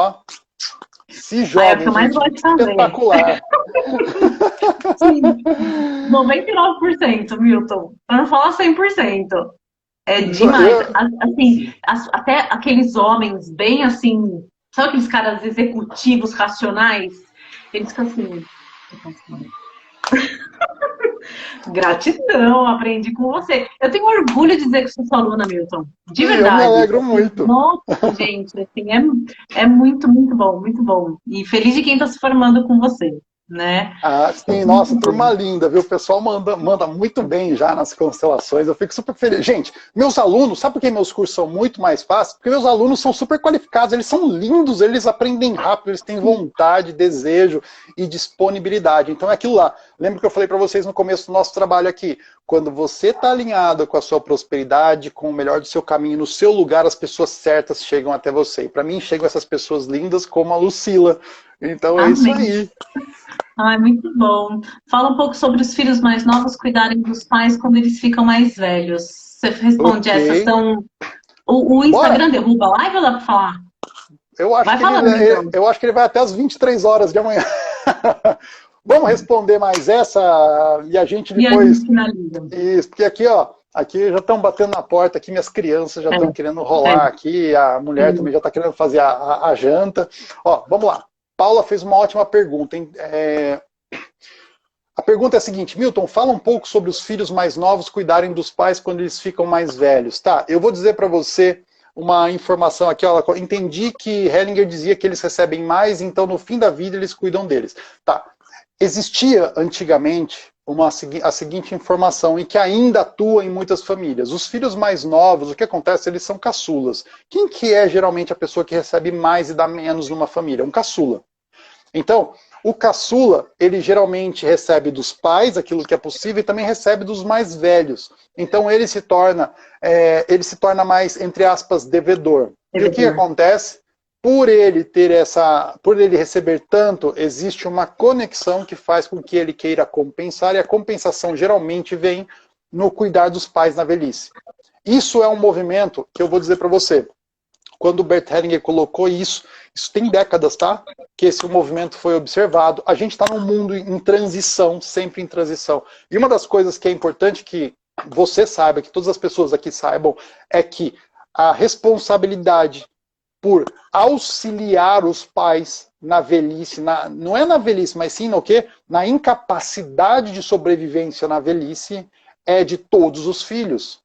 Se Ah, é o que joguem, eu mais gente. gosto de fazer. Espetacular. Sim, 99%, Milton. Para não falar 100%. É demais. Assim, até aqueles homens bem assim, sabe aqueles caras executivos racionais? Eles ficam assim. Gratidão, aprendi com você. Eu tenho orgulho de dizer que sou sua aluna, Milton. De Eu me verdade. alegro muito. Nossa, gente, assim, é muito, muito bom, muito bom. E feliz de quem está se formando com você, né? Ah, sim, Muito nossa, turma bom. linda, viu? O pessoal manda muito bem já nas constelações, eu fico super feliz. Gente, meus alunos, sabe por que meus cursos são muito mais fáceis? Porque meus alunos são super qualificados, eles são lindos, eles aprendem rápido, eles têm vontade, desejo e disponibilidade. Então é aquilo lá. Lembra que eu falei para vocês no começo do nosso trabalho aqui? Quando você está alinhado com a sua prosperidade, com o melhor do seu caminho, no seu lugar, as pessoas certas chegam até você. E para mim chegam essas pessoas lindas como a Lucila. Então é isso Amém. aí. Ai, muito bom. Fala um pouco sobre os filhos mais novos cuidarem dos pais quando eles ficam mais velhos. Você responde Ok. essa, são... O Bora! Instagram derruba a live ou dá pra falar? Eu acho Vai que ele, falando, então. eu acho que ele vai até as 23 horas de amanhã. Vamos responder mais essa e a gente E a depois. gente finaliza. Isso, porque aqui, ó, aqui já estão batendo na porta, aqui minhas crianças já estão querendo É. rolar aqui, a mulher também já está querendo fazer a janta. Ó, vamos lá. Paula fez uma ótima pergunta, hein? A pergunta é a seguinte, Milton, fala um pouco sobre os filhos mais novos cuidarem dos pais quando eles ficam mais velhos. Tá, eu vou dizer para você uma informação aqui, ó, entendi que Hellinger dizia que eles recebem mais, então no fim da vida eles cuidam deles. Tá, existia antigamente a seguinte informação, e que ainda atua em muitas famílias. Os filhos mais novos, o que acontece? Eles são caçulas. Quem que é geralmente a pessoa que recebe mais e dá menos numa família? Um caçula. Então, o caçula, ele geralmente recebe dos pais aquilo que é possível e também recebe dos mais velhos. Então ele se torna mais, entre aspas, devedor. E o que acontece? Por ele receber tanto, existe uma conexão que faz com que ele queira compensar, e a compensação geralmente vem no cuidar dos pais na velhice. Isso é um movimento que eu vou dizer para você. Quando o Bert Hellinger colocou isso tem décadas, tá? Que esse movimento foi observado. A gente está num mundo em transição, sempre em transição. E uma das coisas que é importante que você saiba, que todas as pessoas aqui saibam, é que a responsabilidade por auxiliar os pais na velhice, não é na velhice, mas sim no quê? Na incapacidade de sobrevivência na velhice, é de todos os filhos.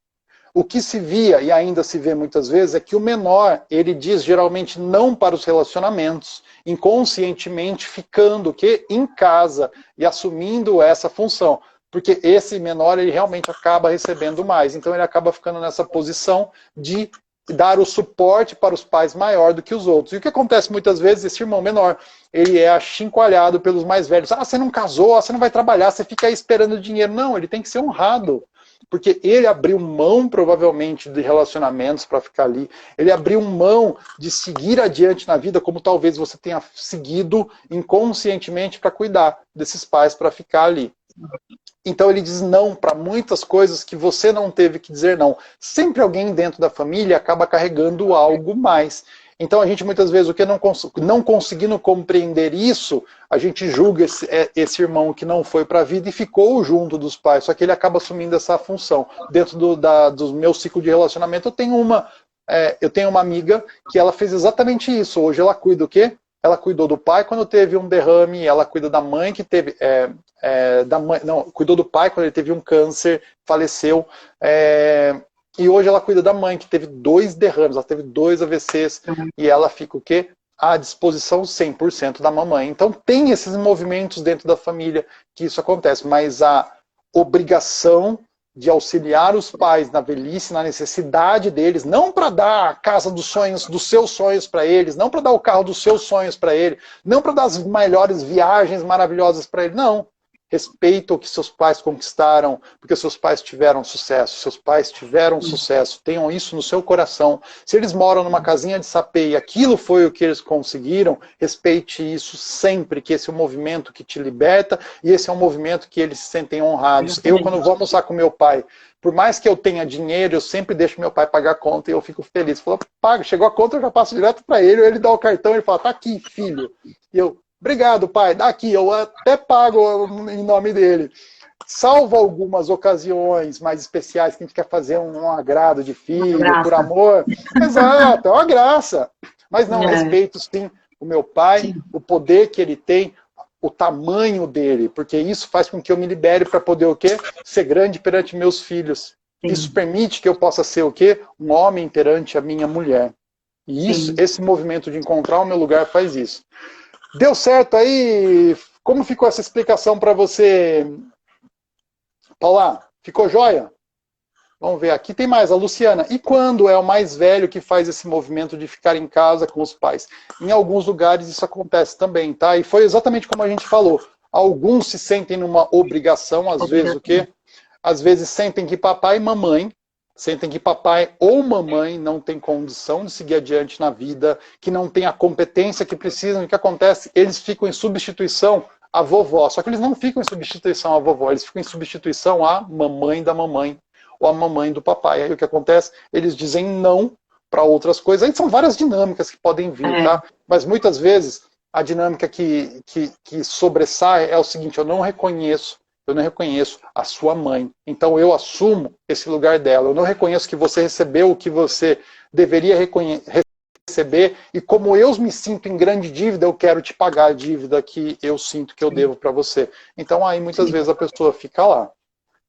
O que se via, e ainda se vê muitas vezes, é que o menor, ele diz geralmente não para os relacionamentos, inconscientemente ficando em casa e assumindo essa função. Porque esse menor, ele realmente acaba recebendo mais. Então ele acaba ficando nessa posição de dar o suporte para os pais maior do que os outros. E o que acontece muitas vezes, esse irmão menor, ele é achincoalhado pelos mais velhos. Ah, você não casou, você não vai trabalhar, você fica aí esperando dinheiro. Não, ele tem que ser honrado. Porque ele abriu mão, provavelmente, de relacionamentos para ficar ali. Ele abriu mão de seguir adiante na vida, como talvez você tenha seguido inconscientemente para cuidar desses pais, para ficar ali. Então ele diz não para muitas coisas que você não teve que dizer não. Sempre alguém dentro da família acaba carregando algo mais. Então a gente muitas vezes, não conseguindo compreender isso, a gente julga esse irmão que não foi para a vida e ficou junto dos pais, só que ele acaba assumindo essa função. Dentro do meu ciclo de relacionamento, eu tenho uma amiga que ela fez exatamente isso. Hoje ela cuida do quê? Ela cuidou do pai quando teve um derrame, ela cuida da mãe que teve... cuidou do pai quando ele teve um câncer, faleceu... E hoje ela cuida da mãe, que teve 2 derrames, ela teve 2 AVCs, e ela fica o quê? À disposição 100% da mamãe. Então tem esses movimentos dentro da família que isso acontece, mas a obrigação de auxiliar os pais na velhice, na necessidade deles, não para dar a casa dos sonhos, dos seus sonhos para eles, não para dar o carro dos seus sonhos para ele, não para dar as melhores viagens maravilhosas para ele, não. respeita o que seus pais conquistaram, porque seus pais tiveram sucesso, tenham isso no seu coração. Se eles moram numa casinha de sapê e aquilo foi o que eles conseguiram, respeite isso sempre, que esse é um movimento que te liberta e esse é um movimento que eles se sentem honrados. Eu, quando vou almoçar com meu pai, por mais que eu tenha dinheiro, eu sempre deixo meu pai pagar a conta e eu fico feliz. Falou, paga, chegou a conta, eu já passo direto para ele, ou ele dá o cartão e ele fala, tá aqui, filho. E eu, obrigado, pai, dá aqui, eu até pago em nome dele. Salvo algumas ocasiões mais especiais que a gente quer fazer um agrado de filho, por amor. Exato, é uma graça. Mas não, respeito sim o meu pai, o poder que ele tem, o tamanho dele, porque isso faz com que eu me libere para poder o quê? Ser grande perante meus filhos. Sim. Isso permite que eu possa ser o quê? Um homem perante a minha mulher. E isso, esse movimento de encontrar o meu lugar faz isso. Deu certo aí? Como ficou essa explicação para você, Paula? Ficou joia? Vamos ver, aqui tem mais, a Luciana. E quando é o mais velho que faz esse movimento de ficar em casa com os pais? Em alguns lugares isso acontece também, tá? E foi exatamente como a gente falou. Alguns se sentem numa obrigação, às vezes o quê? Às vezes sentem que papai e mamãe, sentem que papai ou mamãe não tem condição de seguir adiante na vida, que não tem a competência que precisam. E o que acontece? Eles ficam em substituição à vovó. Só que eles não ficam em substituição à vovó, eles ficam em substituição à mamãe da mamãe ou à mamãe do papai. Aí o que acontece? Eles dizem não para outras coisas. Aí são várias dinâmicas que podem vir, tá? Mas muitas vezes a dinâmica que sobressai é o seguinte, eu não reconheço a sua mãe. Então eu assumo esse lugar dela. Eu não reconheço que você recebeu o que você deveria receber e como eu me sinto em grande dívida, eu quero te pagar a dívida que eu sinto que eu devo para você. Então aí muitas vezes a pessoa fica lá.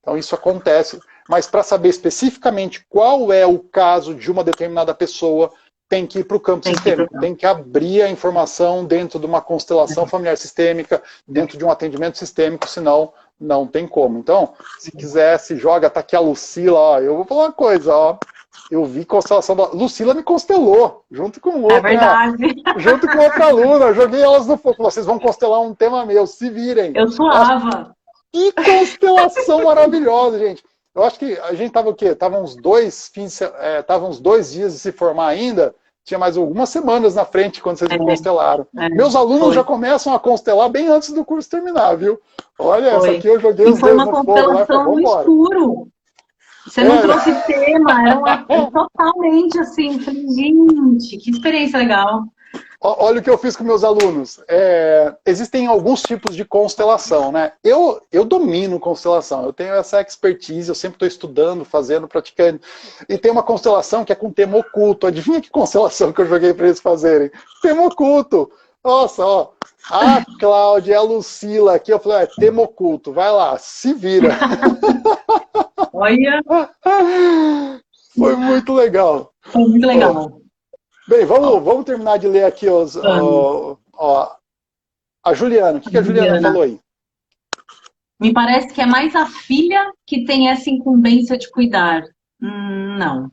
Então isso acontece. Mas para saber especificamente qual é o caso de uma determinada pessoa, tem que ir para o campo sistêmico, tem que abrir a informação dentro de uma constelação familiar sistêmica, dentro de um atendimento sistêmico, senão não tem como. Então, se quiser, se joga, tá aqui a Lucila, ó, eu vou falar uma coisa, ó, eu vi constelação, Lucila me constelou, junto com outra, junto com outra aluna, eu joguei elas no fogo, vocês vão constelar um tema meu, se virem. Eu suava. Que constelação maravilhosa, gente. Eu acho que a gente tava o quê? Tava uns 2 dias de se formar ainda, tinha mais algumas semanas na frente quando vocês me constelaram. Meus alunos já começam a constelar bem antes do curso terminar, viu? Olha, essa aqui eu joguei os dedos no fogo lá e falei, vamos embora. Escuro. Você não trouxe tema, é totalmente assim, falei, gente, que experiência legal. Olha o que eu fiz com meus alunos. Existem alguns tipos de constelação, né? Eu domino constelação, eu tenho essa expertise, eu sempre estou estudando, fazendo, praticando. E tem uma constelação que é com tema oculto. Adivinha que constelação que eu joguei para eles fazerem? Tema oculto. Nossa, ó. A Cláudia, a Lucila aqui, eu falei, tema oculto, vai lá, se vira. Olha. Foi muito legal. Foi muito legal. Bem, vamos terminar de ler aqui a Juliana. O que a Juliana falou aí? Me parece que é mais a filha que tem essa incumbência de cuidar. Não.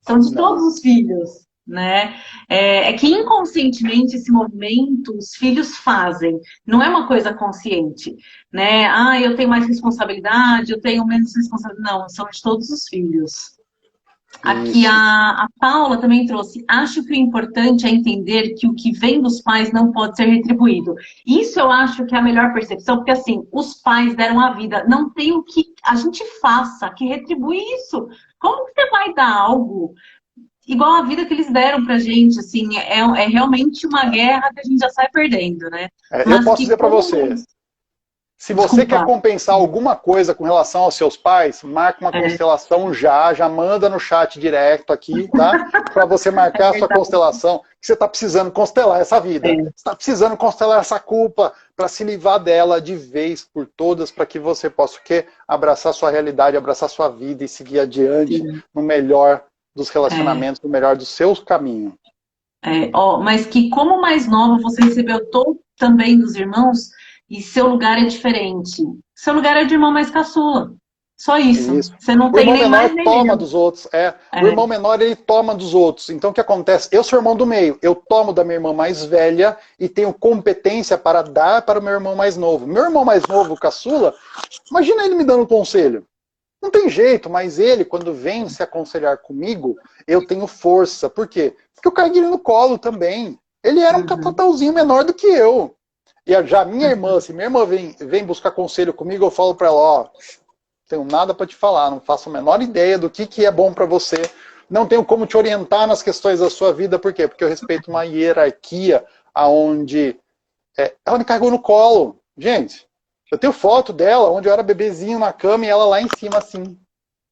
São de todos os filhos, né? É que inconscientemente esse movimento os filhos fazem. Não é uma coisa consciente, né? Ah, eu tenho mais responsabilidade, eu tenho menos responsabilidade. Não, são de todos os filhos. Aqui a Paula também trouxe, acho que o importante é entender que o que vem dos pais não pode ser retribuído. Isso eu acho que é a melhor percepção, porque assim, os pais deram a vida, não tem o que a gente faça que retribui isso. Como que você vai dar algo igual a vida que eles deram pra gente, assim, é realmente uma guerra que a gente já sai perdendo, né? Eu posso dizer pra você, se você quer compensar alguma coisa com relação aos seus pais, marca uma constelação já manda no chat direto aqui, tá? Para você marcar a sua constelação, que você está precisando constelar essa vida. Você está precisando constelar essa culpa para se livrar dela de vez por todas, para que você possa o quê? Abraçar sua realidade, abraçar sua vida e seguir adiante no melhor dos relacionamentos, no melhor do seu caminho. Mas que como mais nova você recebeu também dos irmãos, e seu lugar é diferente. Seu lugar é de irmão mais caçula. Só isso. Isso. Você não O tem irmão nem menor mais nem toma menos. dos outros. O É. irmão menor, ele toma dos outros. Então, o que acontece? Eu sou irmão do meio. Eu tomo da minha irmã mais velha e tenho competência para dar para o meu irmão mais novo. Meu irmão mais novo, o caçula, imagina ele me dando um conselho. Não tem jeito, mas ele, quando vem se aconselhar comigo, eu tenho força. Por quê? Porque eu carreguei ele no colo também. Ele era um Uhum. catatauzinho menor do que eu. E já minha irmã, se minha irmã vem buscar conselho comigo, eu falo para ela, ó, tenho nada para te falar, não faço a menor ideia do que é bom para você, não tenho como te orientar nas questões da sua vida, por quê? Porque eu respeito uma hierarquia onde ela me carregou no colo. Gente, eu tenho foto dela, onde eu era bebezinho na cama e ela lá em cima assim,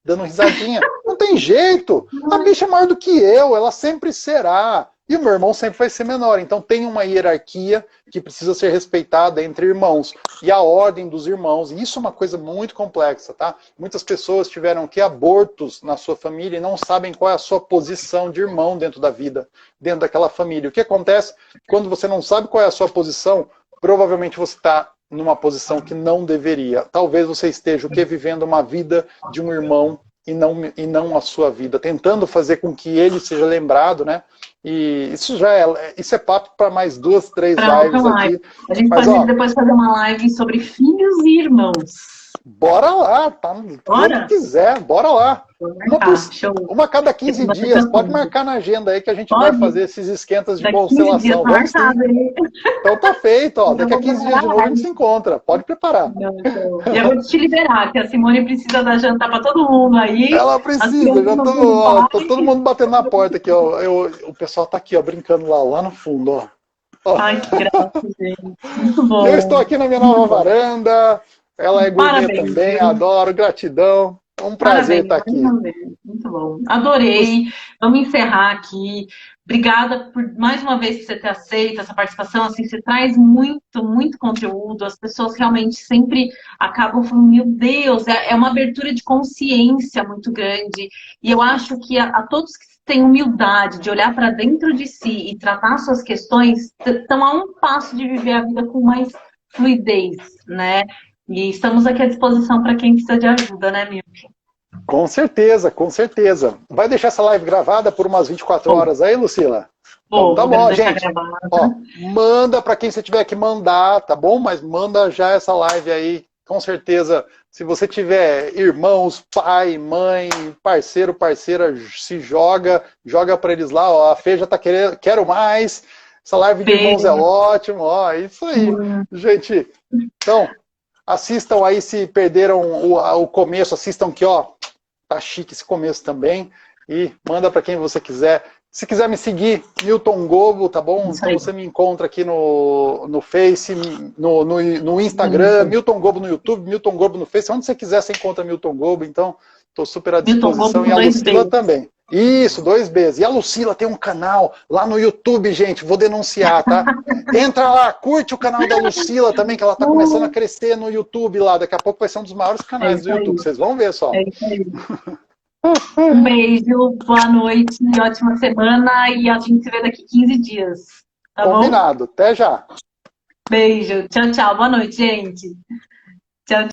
dando risadinha. Não tem jeito. A bicha é maior do que eu, ela sempre será. E o meu irmão sempre vai ser menor. Então tem uma hierarquia que precisa ser respeitada entre irmãos. E a ordem dos irmãos. E isso é uma coisa muito complexa, tá? Muitas pessoas tiveram que abortos na sua família e não sabem qual é a sua posição de irmão dentro da vida, dentro daquela família. O que acontece quando você não sabe qual é a sua posição? Provavelmente você está numa posição que não deveria. Talvez você esteja o que vivendo uma vida de um irmão e não a sua vida, tentando fazer com que ele seja lembrado, né? E isso é papo para mais 2, 3 Para outra lives live. aqui. A gente Mas pode ó, depois fazer uma live sobre filhos e irmãos. bora lá, tá? Quando Bora? quiser, bora lá. Vou marcar. Show. Uma a cada Esse 15 vai ser dias, pode tranquilo. marcar na agenda aí que a gente vai Pode? fazer esses esquentas de Daqui 15 dias constelação. tá Vamos sim. marcado, hein? Então tá feito, ó. Já Daqui a vou 15 dias preparar de a novo a gente live. se encontra. Pode preparar. Não, então, já vou te liberar, que a Simone precisa dar jantar para todo mundo aí. Ela As precisa, crianças já tô, estão com ó, tô todo pai. mundo batendo na porta aqui, ó. O pessoal tá aqui, ó, brincando lá no fundo, ó. Ó. Ai, que graça, gente. Muito E eu estou bom. aqui na minha Muito nova bom. varanda. Ela é gourmet Parabéns, também, viu? adoro, gratidão. É um prazer Parabéns, estar mais aqui. uma vez. Muito bom. Adorei. Vamos encerrar aqui. Obrigada por mais uma vez você ter aceito essa participação. Assim, você traz muito, muito conteúdo. As pessoas realmente sempre acabam falando, meu Deus, é uma abertura de consciência muito grande. E eu acho que a todos que têm humildade de olhar para dentro de si e tratar suas questões, estão a um passo de viver a vida com mais fluidez, né? E estamos aqui à disposição para quem precisa de ajuda, né, Mil? Com certeza, com certeza. Vai deixar essa live gravada por umas 24 Vou, horas aí, Lucila? Então tá vou bom, deixar gente. gravada. Ó, manda para quem você tiver que mandar, tá bom? Mas manda já essa live aí, com certeza. Se você tiver irmãos, pai, mãe, parceiro, parceira, se joga para eles lá, ó. A Fê já tá querendo, quero mais. Essa live de irmãos é Beijo. ótimo, ó. Isso aí, gente. Então, assistam aí se perderam o começo, assistam que, ó, tá chique esse começo também. E manda para quem você quiser. Se quiser me seguir, Milton Gobo, tá bom? Isso Então aí. você me encontra aqui no Face, no Instagram, Isso. Milton Gobo no YouTube, Milton Gobo no Face. Onde você quiser, você encontra Milton Gobo. Então, estou super à Milton Gomes disposição. E com a dois Lucila Bs. também. Isso, 2 Bs. E a Lucila tem um canal lá no YouTube, gente. Vou denunciar, tá? Entra lá, curte o canal da Lucila também, que ela tá começando a crescer no YouTube lá. Daqui a pouco vai ser um dos maiores É canais do isso aí. YouTube. Vocês vão ver só. É isso aí. Um beijo, boa noite, ótima semana e a gente se vê daqui 15 dias. Tá bom? Combinado. Até já. Beijo, tchau, tchau. Boa noite, gente. Tchau,